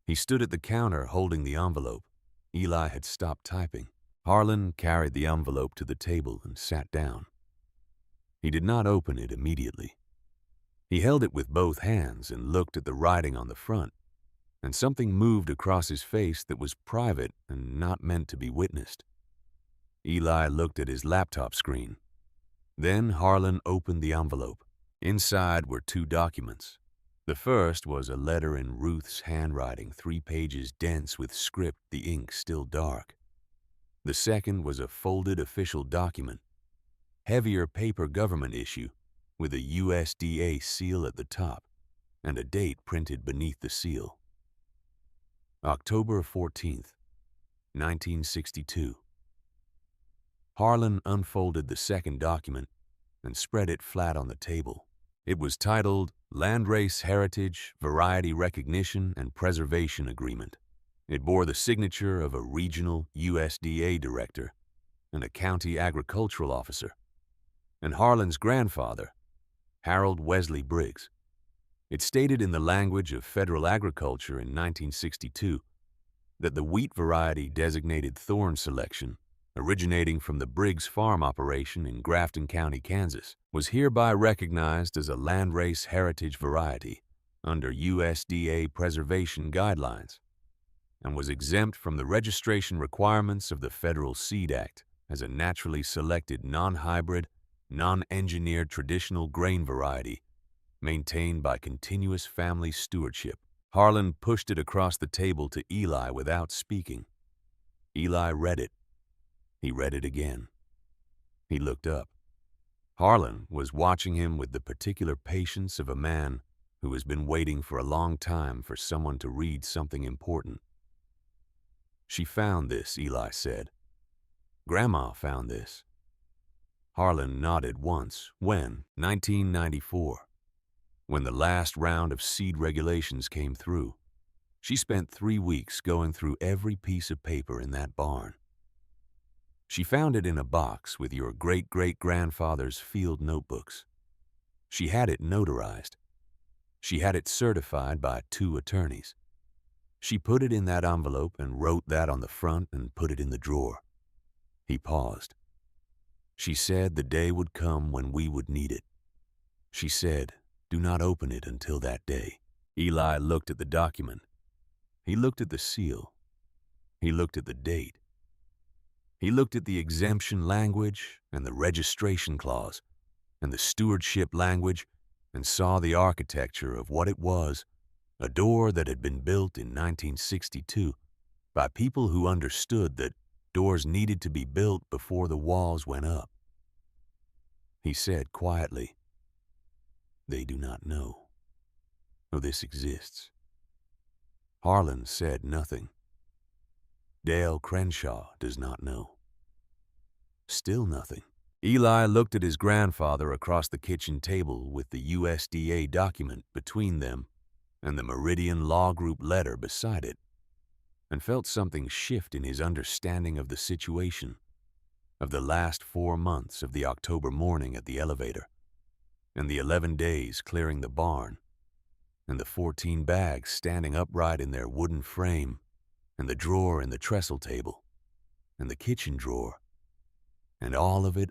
A: He stood at the counter holding the envelope. Eli had stopped typing. Harlan carried the envelope to the table and sat down. He did not open it immediately. He held it with both hands and looked at the writing on the front, and something moved across his face that was private and not meant to be witnessed. Eli looked at his laptop screen. Then Harlan opened the envelope. Inside were 2 documents. The first was a letter in Ruth's handwriting, 3 pages dense with script, the ink still dark. The second was a folded official document, heavier paper government issue, with a USDA seal at the top and a date printed beneath the seal. October 14th, 1962. Harlan unfolded the second document and spread it flat on the table. It was titled Landrace Heritage, Variety Recognition and Preservation Agreement. It bore the signature of a regional USDA director and a county agricultural officer, and Harlan's grandfather, Harold Wesley Briggs. It stated in the language of federal agriculture in 1962 that the wheat variety designated Thorn Selection, originating from the Briggs farm operation in Grafton County, Kansas, was hereby recognized as a landrace heritage variety under USDA preservation guidelines, and was exempt from the registration requirements of the Federal Seed Act as a naturally selected non-hybrid, non-engineered traditional grain variety maintained by continuous family stewardship. Harlan pushed it across the table to Eli without speaking. Eli read it. He read it again. He looked up. Harlan was watching him with the particular patience of a man who has been waiting for a long time for someone to read something important. "She found this," Eli said. "Grandma found this." Harlan nodded once. When? 1994. When the last round of seed regulations came through. She spent 3 weeks going through every piece of paper in that barn. She found it in a box with your great-great-grandfather's field notebooks. She had it notarized. She had it certified by 2 attorneys. She put it in that envelope and wrote that on the front and put it in the drawer. He paused. She said the day would come when we would need it. She said, "Do not open it until that day." Eli looked at the document. He looked at the seal. He looked at the date. He looked at the exemption language and the registration clause and the stewardship language and saw the architecture of what it was, a door that had been built in 1962 by people who understood that doors needed to be built before the walls went up. He said quietly, "They do not know. Oh, this exists." Harlan said nothing. Dale Crenshaw does not know. Still nothing. Eli looked at his grandfather across the kitchen table with the USDA document between them and the Meridian Law Group letter beside it. and felt something shift in his understanding of the situation, of the last 4 months of the October morning at the elevator, and the 11 days clearing the barn, and the 14 bags standing upright in their wooden frame, and the drawer in the trestle table, and the kitchen drawer, and all of it,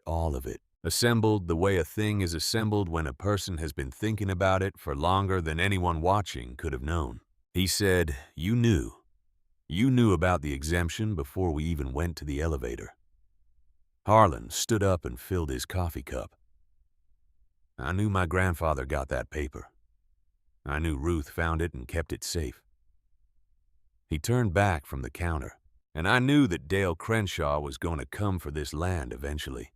A: assembled the way a thing is assembled when a person has been thinking about it for longer than anyone watching could have known. He said, "You knew. You knew about the exemption before we even went to the elevator." Harlan stood up and filled his coffee cup. "I knew my grandfather got that paper. I knew Ruth found it and kept it safe." He turned back from the counter, and I knew that Dale Crenshaw was going to come for this land eventually.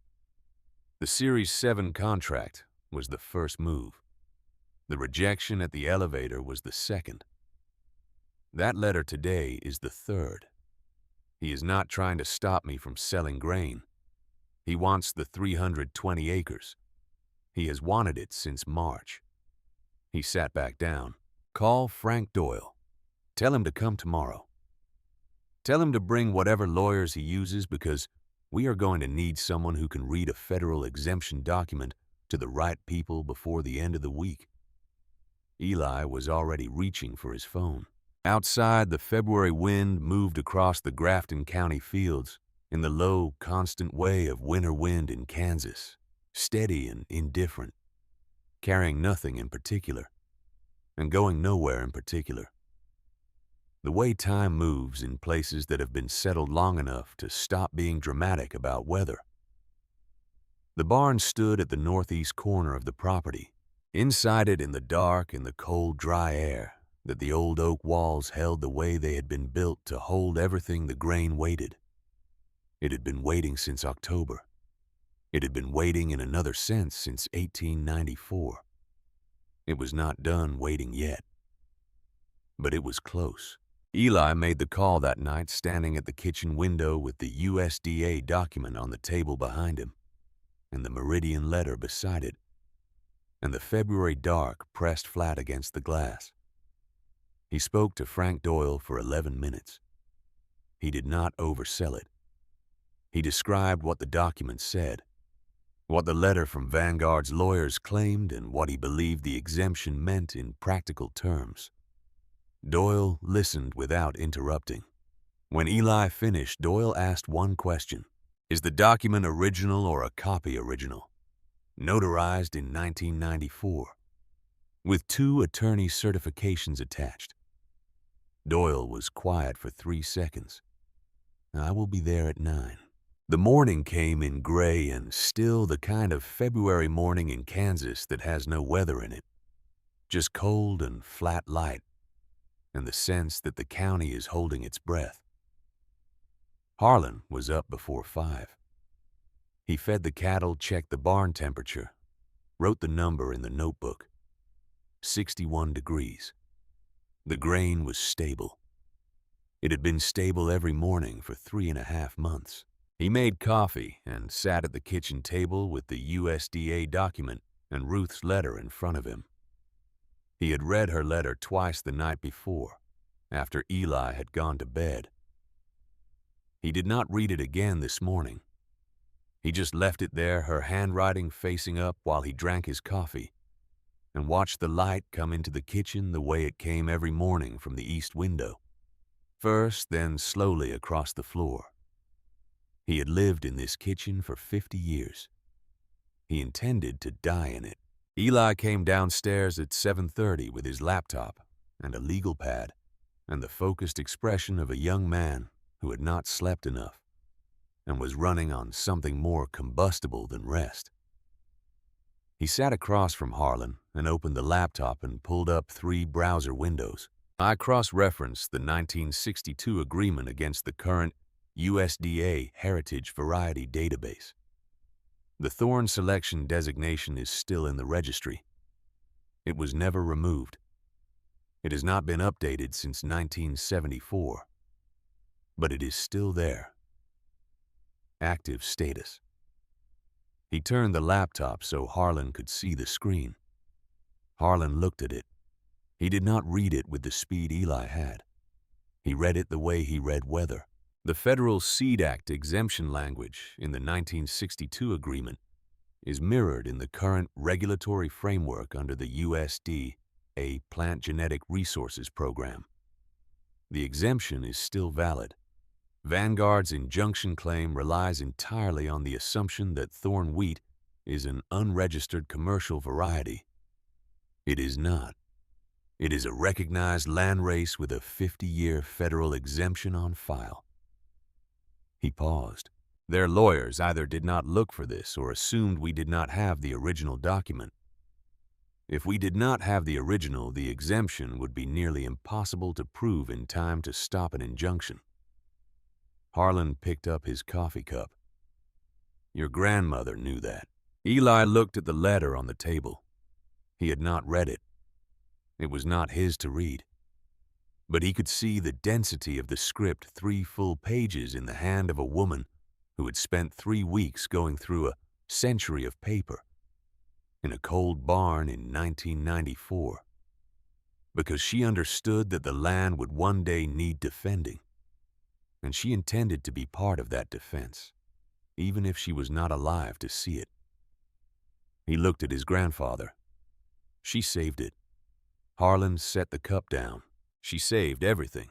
A: The Series 7 contract was the first move. The rejection at the elevator was the second. That letter today is the third. He is not trying to stop me from selling grain. He wants the 320 acres. He has wanted it since March. He sat back down. "Call Frank Doyle. Tell him to come tomorrow. Tell him to bring whatever lawyers he uses, because we are going to need someone who can read a federal exemption document to the right people before the end of the week." Eli was already reaching for his phone. Outside, the February wind moved across the Grafton County fields in the low, constant way of winter wind in Kansas, steady and indifferent, carrying nothing in particular, and going nowhere in particular. The way time moves in places that have been settled long enough to stop being dramatic about weather. The barn stood at the northeast corner of the property. Inside it, in the dark and the cold, dry air, that the old oak walls held the way they had been built to hold everything the grain waited. It had been waiting since October. It had been waiting in another sense since 1894. It was not done waiting yet. But it was close. Eli made the call that night, standing at the kitchen window with the USDA document on the table behind him, and the Meridian letter beside it, and the February dark pressed flat against the glass. He spoke to Frank Doyle for 11 minutes. He did not oversell it. He described what the document said, what the letter from Vanguard's lawyers claimed, and what he believed the exemption meant in practical terms. Doyle listened without interrupting. When Eli finished, Doyle asked one question. "Is the document original or a copy original? Notarized in 1994, with 2 attorney certifications attached." Doyle was quiet for 3 seconds. "I will be there at 9. The morning came in gray and still, the kind of February morning in Kansas that has no weather in it, just cold and flat light, and the sense that the county is holding its breath. Harlan was up before 5. He fed the cattle, checked the barn temperature, wrote the number in the notebook. 61 degrees. The grain was stable. It had been stable every morning for 3.5 months. He made coffee and sat at the kitchen table with the USDA document and Ruth's letter in front of him. He had read her letter twice the night before, after Eli had gone to bed. He did not read it again this morning. He just left it there, her handwriting facing up, while he drank his coffee and watched the light come into the kitchen the way it came every morning from the east window. First, then slowly across the floor. He had lived in this kitchen for 50 years. He intended to die in it. Eli came downstairs at 7:30 with his laptop and a legal pad and the focused expression of a young man who had not slept enough and was running on something more combustible than rest. He sat across from Harlan and opened the laptop and pulled up 3 browser windows. I cross-referenced the 1962 agreement against the current USDA Heritage Variety Database. The Thorn Selection designation is still in the registry. It was never removed. It has not been updated since 1974, but it is still there. Active status. He turned the laptop so Harlan could see the screen. Harlan looked at it. He did not read it with the speed Eli had. He read it the way he read weather. The Federal Seed Act exemption language in the 1962 agreement is mirrored in the current regulatory framework under the USDA Plant Genetic Resources Program. The exemption is still valid. Vanguard's injunction claim relies entirely on the assumption that thorn wheat is an unregistered commercial variety. It is not. It is a recognized landrace with a 50-year federal exemption on file. He paused. Their lawyers either did not look for this or assumed we did not have the original document. If we did not have the original, the exemption would be nearly impossible to prove in time to stop an injunction. Harlan picked up his coffee cup. Your grandmother knew that. Eli looked at the letter on the table. He had not read it. It was not his to read. But he could see the density of the script, 3 full pages in the hand of a woman who had spent 3 weeks going through a century of paper in a cold barn in 1994, because she understood that the land would one day need defending, and she intended to be part of that defense, even if she was not alive to see it. He looked at his grandfather. She saved it. Harlan set the cup down. She saved everything.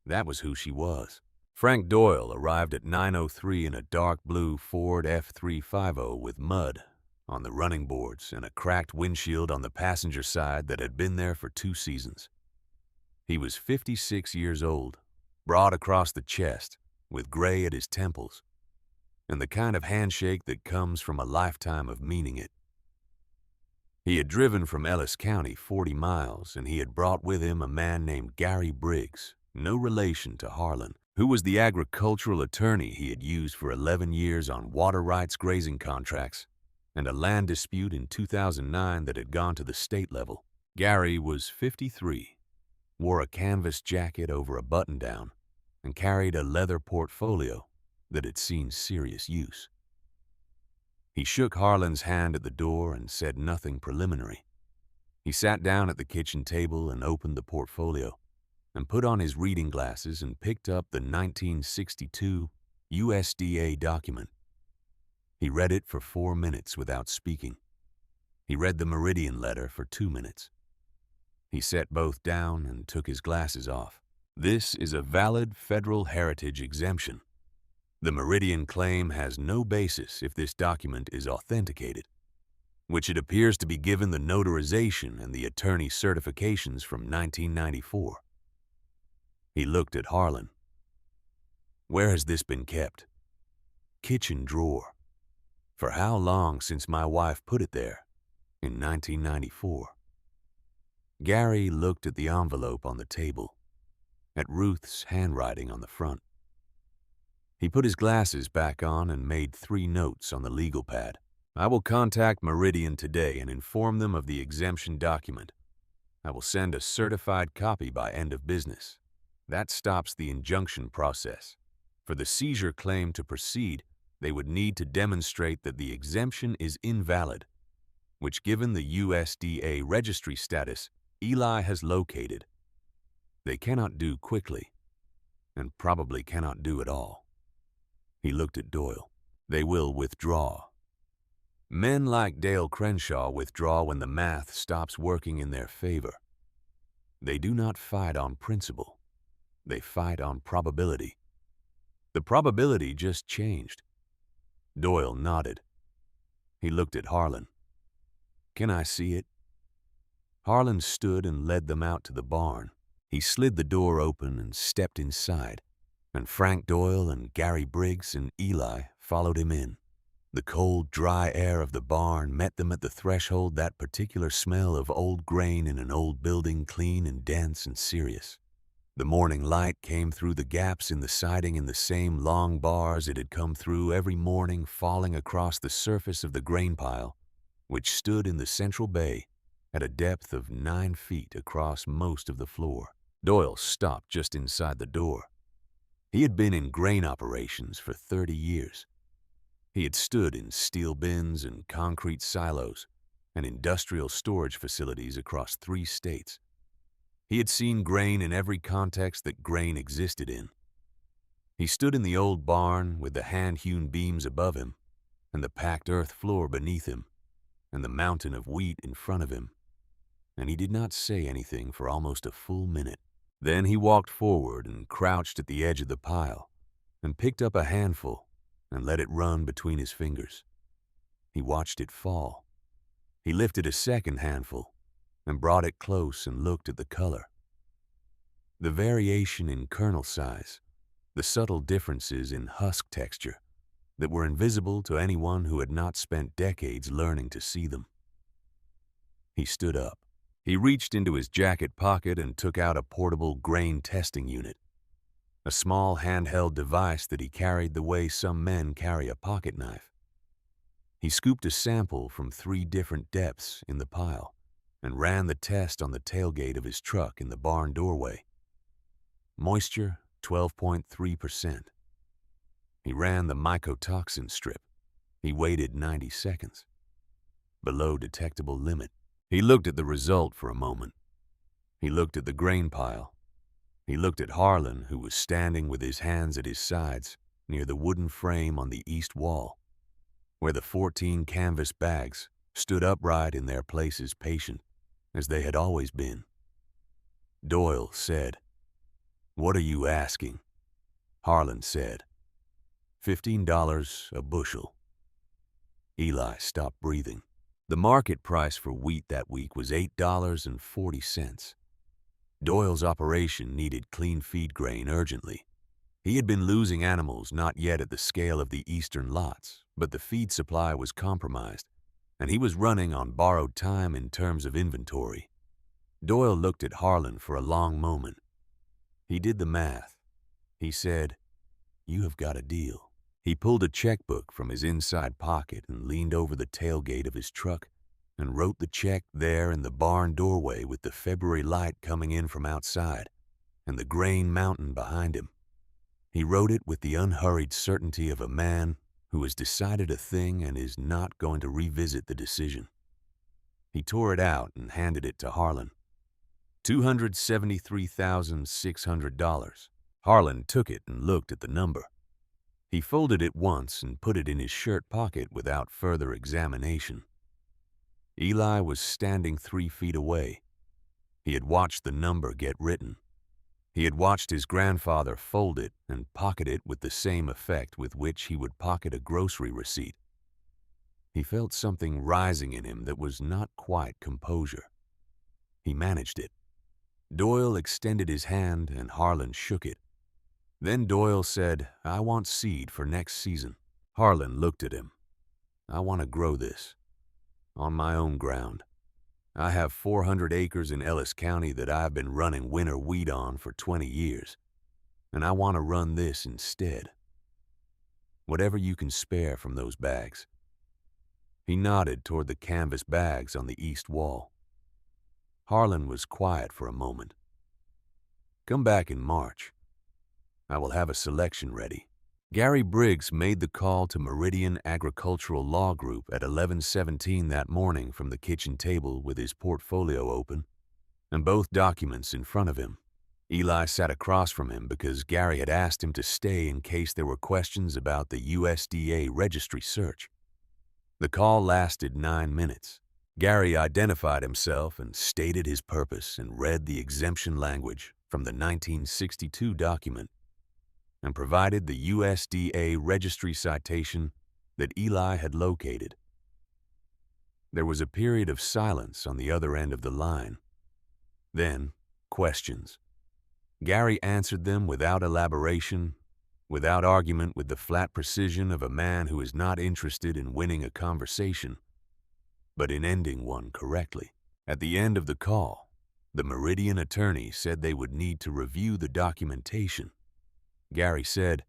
A: That was who she was. Frank Doyle arrived at 9:03 in a dark blue Ford F350 with mud on the running boards and a cracked windshield on the passenger side that had been there for 2 seasons. He was 56 years old, broad across the chest, with gray at his temples, and the kind of handshake that comes from a lifetime of meaning it. He had driven from Ellis County 40 miles, and he had brought with him a man named Gary Briggs, no relation to Harlan, who was the agricultural attorney he had used for 11 years on water rights grazing contracts and a land dispute in 2009 that had gone to the state level. Gary was 53, wore a canvas jacket over a button-down, and carried a leather portfolio that had seen serious use. He shook Harlan's hand at the door and said nothing preliminary. He sat down at the kitchen table and opened the portfolio and put on his reading glasses and picked up the 1962 USDA document. He read it for 4 minutes without speaking. He read the Meridian letter for 2 minutes. He set both down and took his glasses off. This is a valid federal heritage exemption. The Meridian claim has no basis if this document is authenticated, which it appears to be given the notarization and the attorney certifications from 1994. He looked at Harlan. Where has this been kept? Kitchen drawer. For how long since my wife put it there? In 1994. Gary looked at the envelope on the table, at Ruth's handwriting on the front. He put his glasses back on and made 3 notes on the legal pad. I will contact Meridian today and inform them of the exemption document. I will send a certified copy by end of business. That stops the injunction process. For the seizure claim to proceed, they would need to demonstrate that the exemption is invalid, which, given the USDA registry status Eli has located, they cannot do quickly, and probably cannot do at all. He looked at Doyle. They will withdraw. Men like Dale Crenshaw withdraw when the math stops working in their favor. They do not fight on principle. They fight on probability. The probability just changed. Doyle nodded. He looked at Harlan. Can I see it? Harlan stood and led them out to the barn. He slid the door open and stepped inside, and Frank Doyle and Gary Briggs and Eli followed him in. The cold, dry air of the barn met them at the threshold, that particular smell of old grain in an old building, clean and dense and serious. The morning light came through the gaps in the siding in the same long bars it had come through every morning, falling across the surface of the grain pile, which stood in the central bay at a depth of 9 feet across most of the floor. Doyle stopped just inside the door. He had been in grain operations for 30 years. He had stood in steel bins and concrete silos and industrial storage facilities across 3 states. He had seen grain in every context that grain existed in. He stood in the old barn with the hand-hewn beams above him, and the packed earth floor beneath him, and the mountain of wheat in front of him, and he did not say anything for almost a full minute. Then he walked forward and crouched at the edge of the pile, and picked up a handful and let it run between his fingers. He watched it fall. He lifted a second handful and brought it close and looked at the color. The variation in kernel size, the subtle differences in husk texture that were invisible to anyone who had not spent decades learning to see them. He stood up. He reached into his jacket pocket and took out a portable grain testing unit, a small handheld device that he carried the way some men carry a pocket knife. He scooped a sample from 3 different depths in the pile and ran the test on the tailgate of his truck in the barn doorway. Moisture, 12.3%. He ran the mycotoxin strip. He waited 90 seconds. Below detectable limit. He looked at the result for a moment. He looked at the grain pile. He looked at Harlan, who was standing with his hands at his sides near the wooden frame on the east wall, where the 14 canvas bags stood upright in their places, patient, as they had always been. Doyle said, "What are you asking?" Harlan said, $15 a bushel. Eli stopped breathing. The market price for wheat that week was $8.40. Doyle's operation needed clean feed grain urgently. He had been losing animals not yet at the scale of the eastern lots, but the feed supply was compromised, and he was running on borrowed time in terms of inventory. Doyle looked at Harlan for a long moment. He did the math. He said, "You have got a deal." He pulled a checkbook from his inside pocket and leaned over the tailgate of his truck and wrote the check there in the barn doorway with the February light coming in from outside and the grain mountain behind him. He wrote it with the unhurried certainty of a man who has decided a thing and is not going to revisit the decision. He tore it out and handed it to Harlan. $273,600. Harlan took it and looked at the number. He folded it once and put it in his shirt pocket without further examination. Eli was standing 3 feet away. He had watched the number get written. He had watched his grandfather fold it and pocket it with the same effect with which he would pocket a grocery receipt. He felt something rising in him that was not quite composure. He managed it. Doyle extended his hand and Harlan shook it. Then Doyle said, "I want seed for next season." Harlan looked at him. "I want to grow this on my own ground. I have 400 acres in Ellis County that I've been running winter wheat on for 20 years, and I want to run this instead. Whatever you can spare from those bags." He nodded toward the canvas bags on the east wall. Harlan was quiet for a moment. "Come back in March. I will have a selection ready." Gary Briggs made the call to Meridian Agricultural Law Group at 11:17 that morning from the kitchen table with his portfolio open and both documents in front of him. Eli sat across from him because Gary had asked him to stay in case there were questions about the USDA registry search. The call lasted 9 minutes. Gary identified himself and stated his purpose and read the exemption language from the 1962 document and provided the USDA registry citation that Eli had located. There was a period of silence on the other end of the line. Then, questions. Gary answered them without elaboration, without argument, with the flat precision of a man who is not interested in winning a conversation, but in ending one correctly. At the end of the call, the Meridian attorney said they would need to review the documentation. Gary said,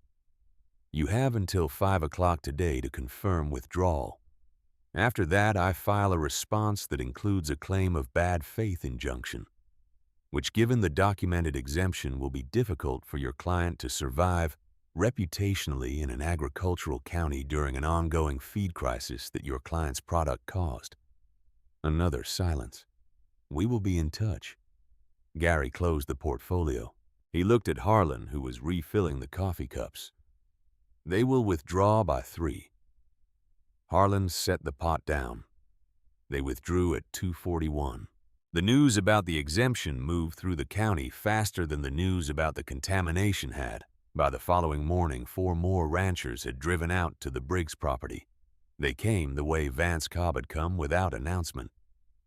A: "You have until 5 o'clock today to confirm withdrawal. After that, I file a response that includes a claim of bad faith injunction, which, given the documented exemption, will be difficult for your client to survive reputationally in an agricultural county during an ongoing feed crisis that your client's product caused." Another silence. "We will be in touch." Gary closed the portfolio. He looked at Harlan, who was refilling the coffee cups. "They will withdraw by 3. Harlan set the pot down. They withdrew at 2:41. The news about the exemption moved through the county faster than the news about the contamination had. By the following morning, 4 more ranchers had driven out to the Briggs property. They came the way Vance Cobb had come, without announcement,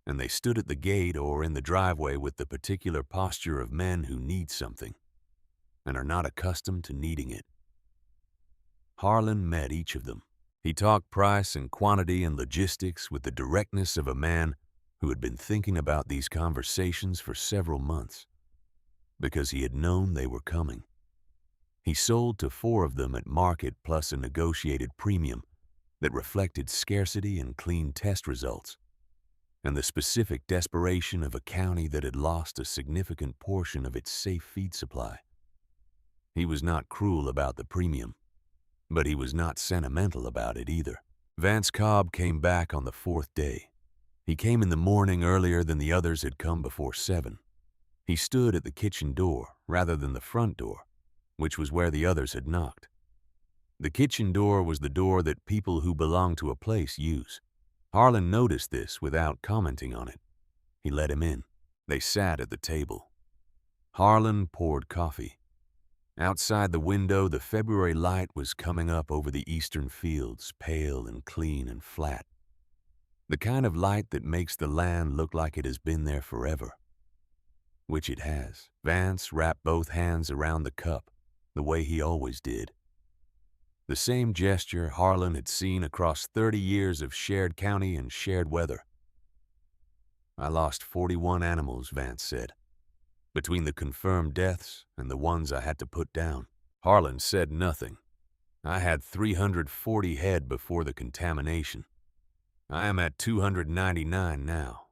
A: and they stood at the gate or in the driveway with the particular posture of men who need something and are not accustomed to needing it. Harlan met each of them. He talked price and quantity and logistics with the directness of a man who had been thinking about these conversations for several months, because he had known they were coming. He sold to 4 of them at market plus a negotiated premium that reflected scarcity and clean test results, and the specific desperation of a county that had lost a significant portion of its safe feed supply. He was not cruel about the premium, but he was not sentimental about it either. Vance Cobb came back on the 4th day. He came in the morning earlier than the others had come before 7. He stood at the kitchen door rather than the front door, which was where the others had knocked. The kitchen door was the door that people who belong to a place use. Harlan noticed this without commenting on it. He let him in. They sat at the table. Harlan poured coffee. Outside the window, the February light was coming up over the eastern fields, pale and clean and flat. The kind of light that makes the land look like it has been there forever. Which it has. Vance wrapped both hands around the cup, the way he always did. The same gesture Harlan had seen across 30 years of shared county and shared weather. "I lost 41 animals," Vance said, "between the confirmed deaths and the ones I had to put down." Harlan said nothing. "I had 340 head before the contamination. I am at 299 now.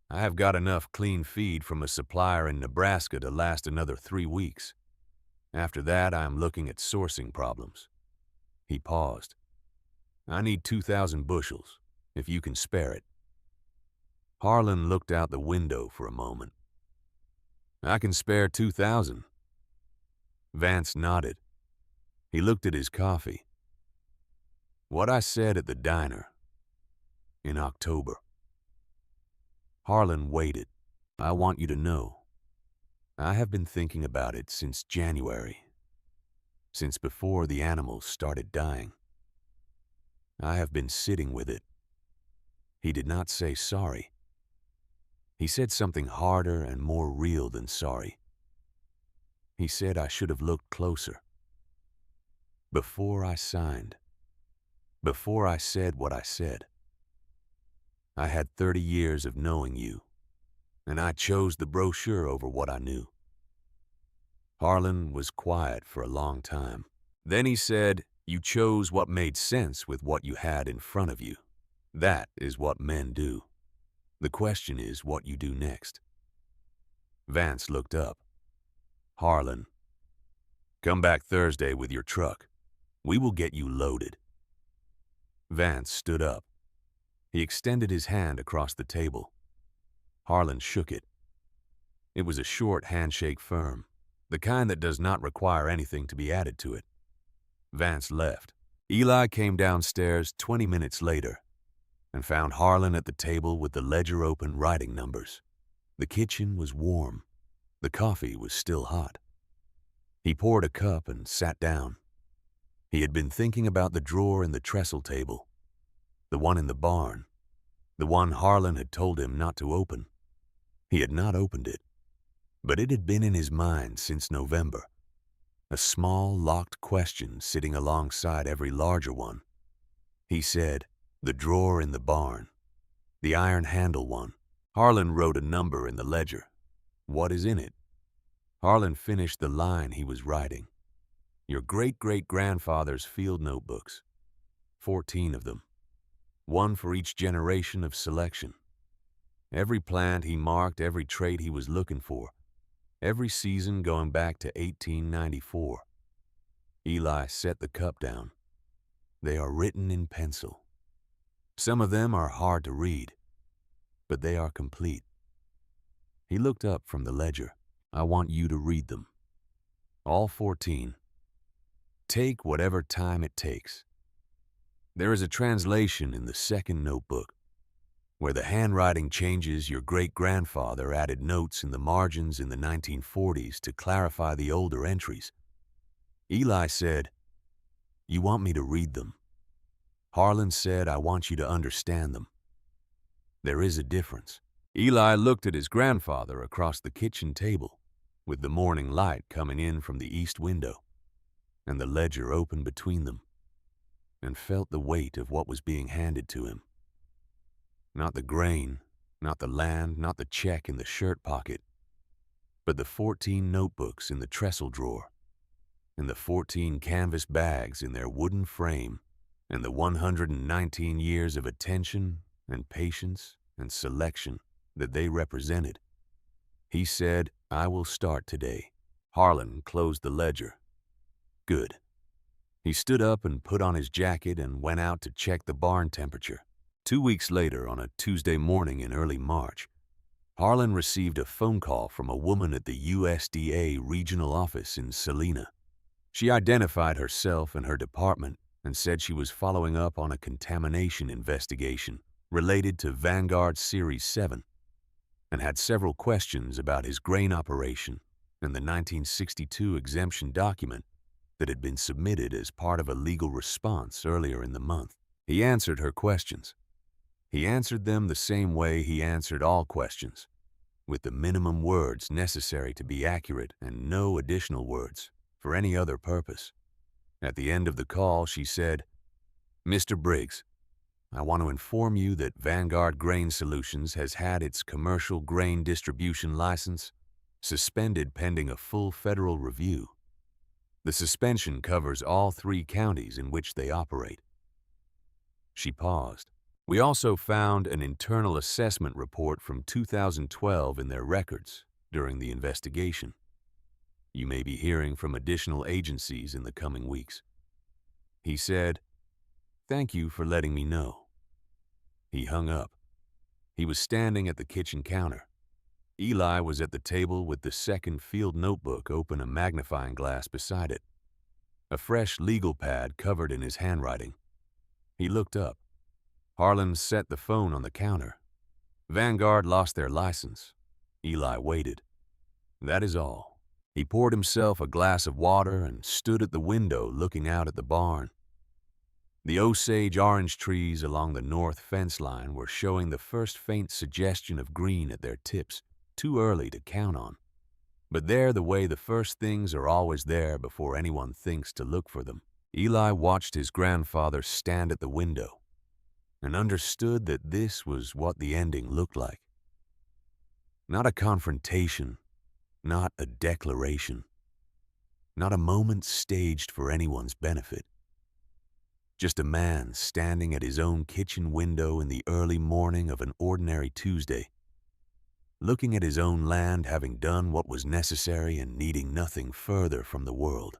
A: I have got enough clean feed from a supplier in Nebraska to last another 3 weeks. After that, I am looking at sourcing problems." He paused. "I need 2,000 bushels, if you can spare it." Harlan looked out the window for a moment. "I can spare 2,000. Vance nodded. He looked at his coffee. "What I said at the diner. In October." Harlan waited. "I want you to know, I have been thinking about it since January. Since before the animals started dying. I have been sitting with it." He did not say sorry. He said something harder and more real than sorry. He said I should have looked closer. Before I signed. Before I said what I said. I had 30 years of knowing you, and I chose the brochure over what I knew. Harlan was quiet for a long time. Then he said, "You chose what made sense with what you had in front of you. That is what men do. The question is what you do next." Vance looked up. "Harlan, come back Thursday with your truck. We will get you loaded." Vance stood up. He extended his hand across the table. Harlan shook it. It was a short handshake, firm, the kind that does not require anything to be added to it. Vance left. Eli came downstairs 20 minutes later and found Harlan at the table with the ledger open, writing numbers. The kitchen was warm. The coffee was still hot. He poured a cup and sat down. He had been thinking about the drawer in the trestle table, the one in the barn, the one Harlan had told him not to open. He had not opened it, but it had been in his mind since November, a small, locked question sitting alongside every larger one. He said, "The drawer in the barn, the iron handle one." Harlan wrote a number in the ledger. "What is in it?" Harlan finished the line he was writing. "Your great-great-grandfather's field notebooks. 14 of them. One for each generation of selection. Every plant he marked, every trait he was looking for. Every season going back to 1894. Eli set the cup down. "They are written in pencil. Some of them are hard to read, but they are complete." He looked up from the ledger. I want you to read them. All 14. Take whatever time it takes. There is a translation in the second notebook, where the handwriting changes. Your great-grandfather added notes in the margins in the 1940s to clarify the older entries. Eli said, "You want me to read them." Harlan said, "I want you to understand them. There is a difference." Eli looked at his grandfather across the kitchen table, with the morning light coming in from the east window, and the ledger open between them, and felt the weight of what was being handed to him. Not the grain, not the land, not the check in the shirt pocket, but the 14 notebooks in the trestle drawer, and the 14 canvas bags in their wooden frame, and the 119 years of attention and patience and selection that they represented. He said, "I will start today." Harlan closed the ledger. Good. He stood up and put on his jacket and went out to check the barn temperature. 2 weeks later, on a Tuesday morning in early March, Harlan received a phone call from a woman at the USDA regional office in Salina. She identified herself and her department and said she was following up on a contamination investigation related to Vanguard Series 7 and had several questions about his grain operation and the 1962 exemption document that had been submitted as part of a legal response earlier in the month. He answered her questions. He answered them the same way he answered all questions, with the minimum words necessary to be accurate and no additional words for any other purpose. At the end of the call, she said, "Mr. Briggs, I want to inform you that Vanguard Grain Solutions has had its commercial grain distribution license suspended pending a full federal review. The suspension covers all 3 counties in which they operate." She paused. "We also found an internal assessment report from 2012 in their records during the investigation. You may be hearing from additional agencies in the coming weeks." He said, "Thank you for letting me know." He hung up. He was standing at the kitchen counter. Eli was at the table with the second field notebook open, a magnifying glass beside it, a fresh legal pad covered in his handwriting. He looked up. Harlan set the phone on the counter. Vanguard lost their license. Eli waited. That is all. He poured himself a glass of water and stood at the window looking out at the barn. The Osage orange trees along the north fence line were showing the first faint suggestion of green at their tips, too early to count on. But they're the way the first things are always there before anyone thinks to look for them. Eli watched his grandfather stand at the window and understood that this was what the ending looked like. Not a confrontation, not a declaration, not a moment staged for anyone's benefit. Just a man standing at his own kitchen window in the early morning of an ordinary Tuesday, looking at his own land, having done what was necessary and needing nothing further from the world.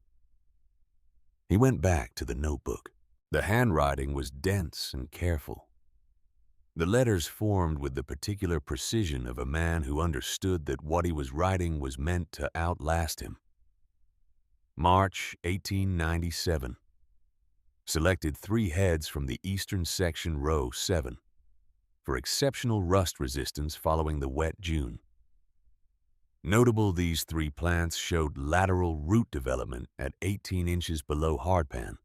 A: He went back to the notebook. The handwriting was dense and careful. The letters formed with the particular precision of a man who understood that what he was writing was meant to outlast him. March 1897. Selected 3 heads from the eastern section, row 7, for exceptional rust resistance following the wet June. Notable, these 3 plants showed lateral root development at 18 inches below hardpan,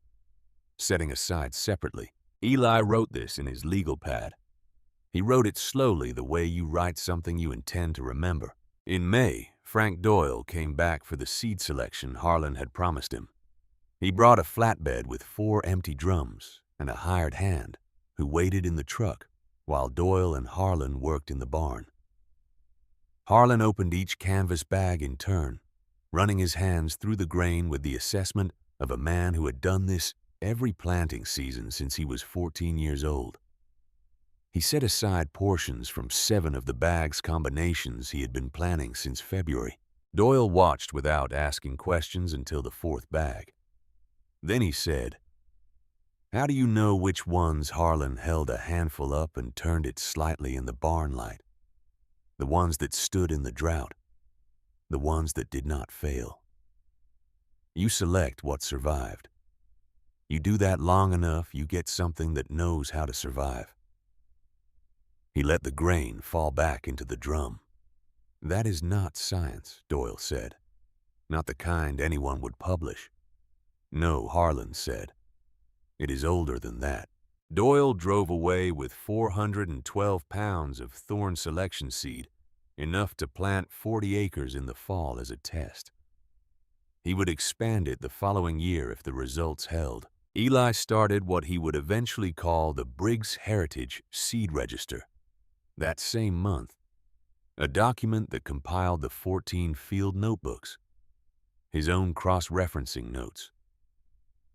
A: setting aside separately. Eli wrote this in his legal pad. He wrote it slowly, the way you write something you intend to remember. In May, Frank Doyle came back for the seed selection Harlan had promised him. He brought a flatbed with 4 empty drums and a hired hand who waited in the truck while Doyle and Harlan worked in the barn. Harlan opened each canvas bag in turn, running his hands through the grain with the assessment of a man who had done this every planting season since he was 14 years old. He set aside portions from 7 of the bag's combinations he had been planning since February. Doyle watched without asking questions until the 4th bag. Then he said, "How do you know which ones?" Harlan held a handful up and turned it slightly in the barn light. "The ones that stood in the drought. the ones that did not fail. You select what survived. You do that long enough, you get something that knows how to survive. He let the grain fall back into the drum. That is not science, Doyle said. Not the kind anyone would publish. No, Harlan said. It is older than that. Doyle drove away with 412 pounds of thorn selection seed, enough to plant 40 acres in the fall as a test. He would expand it the following year if the results held. Eli started what he would eventually call the Briggs Heritage Seed Register. That same month, a document that compiled the 14 field notebooks, his own cross-referencing notes,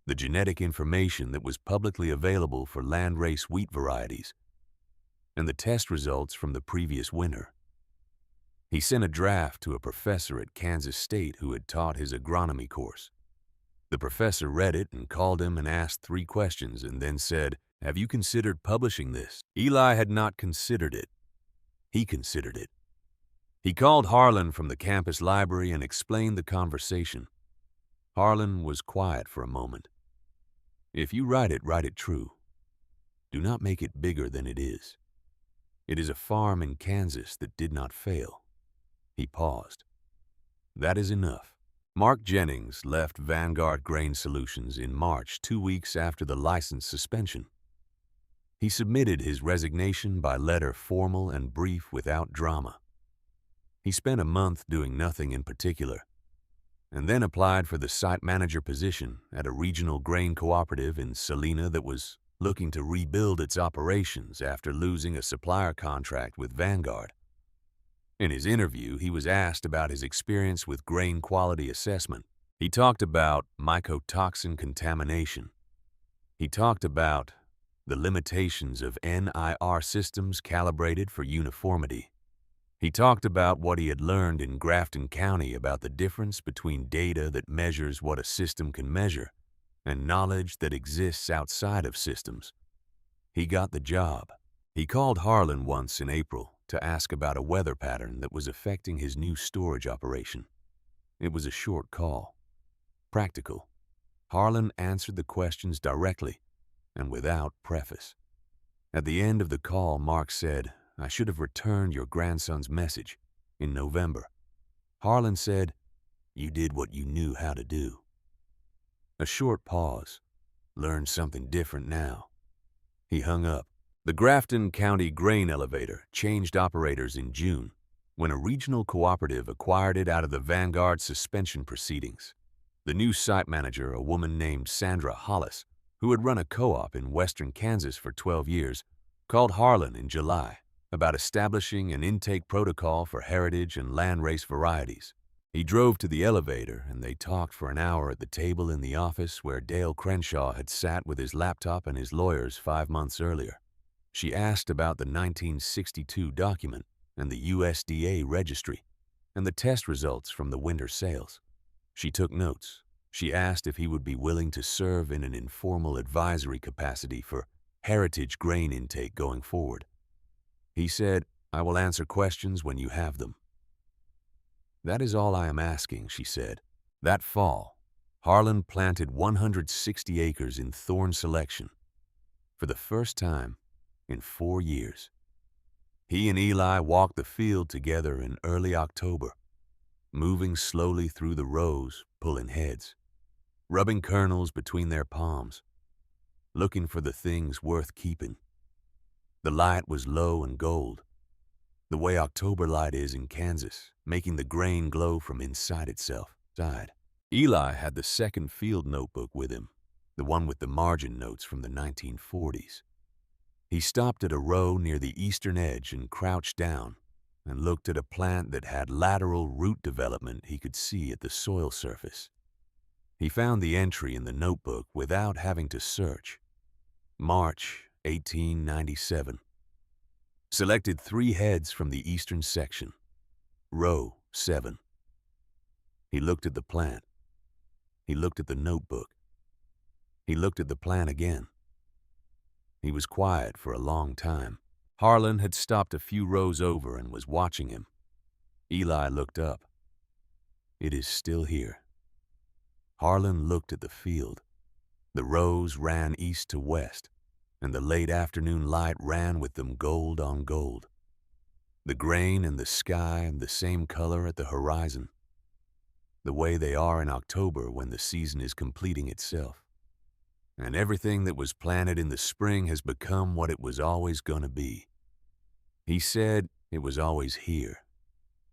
A: the genetic information that was publicly available for landrace wheat varieties, and the test results from the previous winter. He sent a draft to a professor at Kansas State who had taught his agronomy course. The professor read it and called him and asked 3 questions and then said, "Have you considered publishing this?" Eli had not considered it. He considered it. He called Harlan from the campus library and explained the conversation. Harlan was quiet for a moment. "If you write it true. Do not make it bigger than it is. It is a farm in Kansas that did not fail." He paused. "That is enough." Mark Jennings left Vanguard Grain Solutions in March, 2 weeks after the license suspension. He submitted his resignation by letter, formal and brief, without drama. He spent a month doing nothing in particular, and then applied for the site manager position at a regional grain cooperative in Salina that was looking to rebuild its operations after losing a supplier contract with Vanguard. In his interview, he was asked about his experience with grain quality assessment. He talked about mycotoxin contamination. He talked about the limitations of NIR systems calibrated for uniformity. He talked about what he had learned in Grafton County about the difference between data that measures what a system can measure and knowledge that exists outside of systems. He got the job. He called Harlan once in April to ask about a weather pattern that was affecting his new storage operation. It was a short call. Practical. Harlan answered the questions directly and without preface. At the end of the call, Mark said, "I should have returned your grandson's message in November." Harlan said, "You did what you knew how to do." A short pause. Learned something different now. He hung up. The Grafton County grain elevator changed operators in June when a regional cooperative acquired it out of the Vanguard suspension proceedings. The new site manager, a woman named Sandra Hollis, who had run a co-op in western Kansas for 12 years, called Harlan in July about establishing an intake protocol for heritage and landrace varieties. He drove to the elevator and they talked for an hour at the table in the office where Dale Crenshaw had sat with his laptop and his lawyers 5 months earlier. She asked about the 1962 document and the USDA registry and the test results from the winter sales. She took notes. She asked if he would be willing to serve in an informal advisory capacity for heritage grain intake going forward. He said, "I will answer questions when you have them." "That is all I am asking," she said. That fall, Harlan planted 160 acres in thorn selection for the first time in 4 years. He and Eli walked the field together in early October, moving slowly through the rows, pulling heads, rubbing kernels between their palms, looking for the things worth keeping. The light was low and gold, the way October light is in Kansas, making the grain glow from inside itself. Eli had the second field notebook with him, the one with the margin notes from the 1940s. He stopped at a row near the eastern edge and crouched down and looked at a plant that had lateral root development he could see at the soil surface. He found the entry in the notebook without having to search. March 1897. Selected 3 heads from the eastern section. Row 7. He looked at the plant. He looked at the notebook. He looked at the plant again. He was quiet for a long time. Harlan had stopped a few rows over and was watching him. Eli looked up. It is still here. Harlan looked at the field. The rows ran east to west, and the late afternoon light ran with them gold on gold. The grain and the sky and the same color at the horizon, the way they are in October when the season is completing itself. And everything that was planted in the spring has become what it was always going to be. He said it was always here.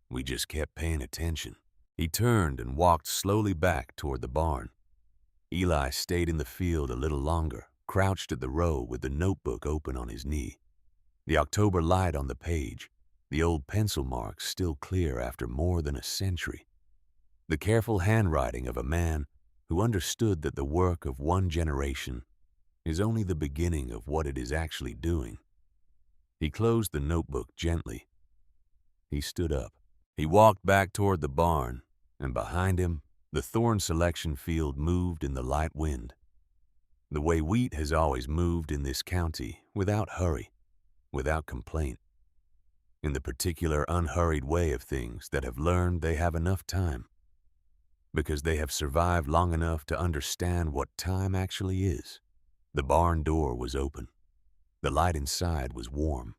A: We just kept paying attention. He turned and walked slowly back toward the barn. Eli stayed in the field a little longer, crouched at the row with the notebook open on his knee. The October light on the page, the old pencil marks still clear after more than a century. The careful handwriting of a man who understood that the work of one generation is only the beginning of what it is actually doing. He closed the notebook gently. He stood up. He walked back toward the barn, and behind him, the thorn selection field moved in the light wind. The way wheat has always moved in this county, without hurry, without complaint. In the particular unhurried way of things that have learned they have enough time, because they have survived long enough to understand what time actually is. The barn door was open. The light inside was warm.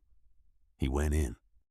A: He went in.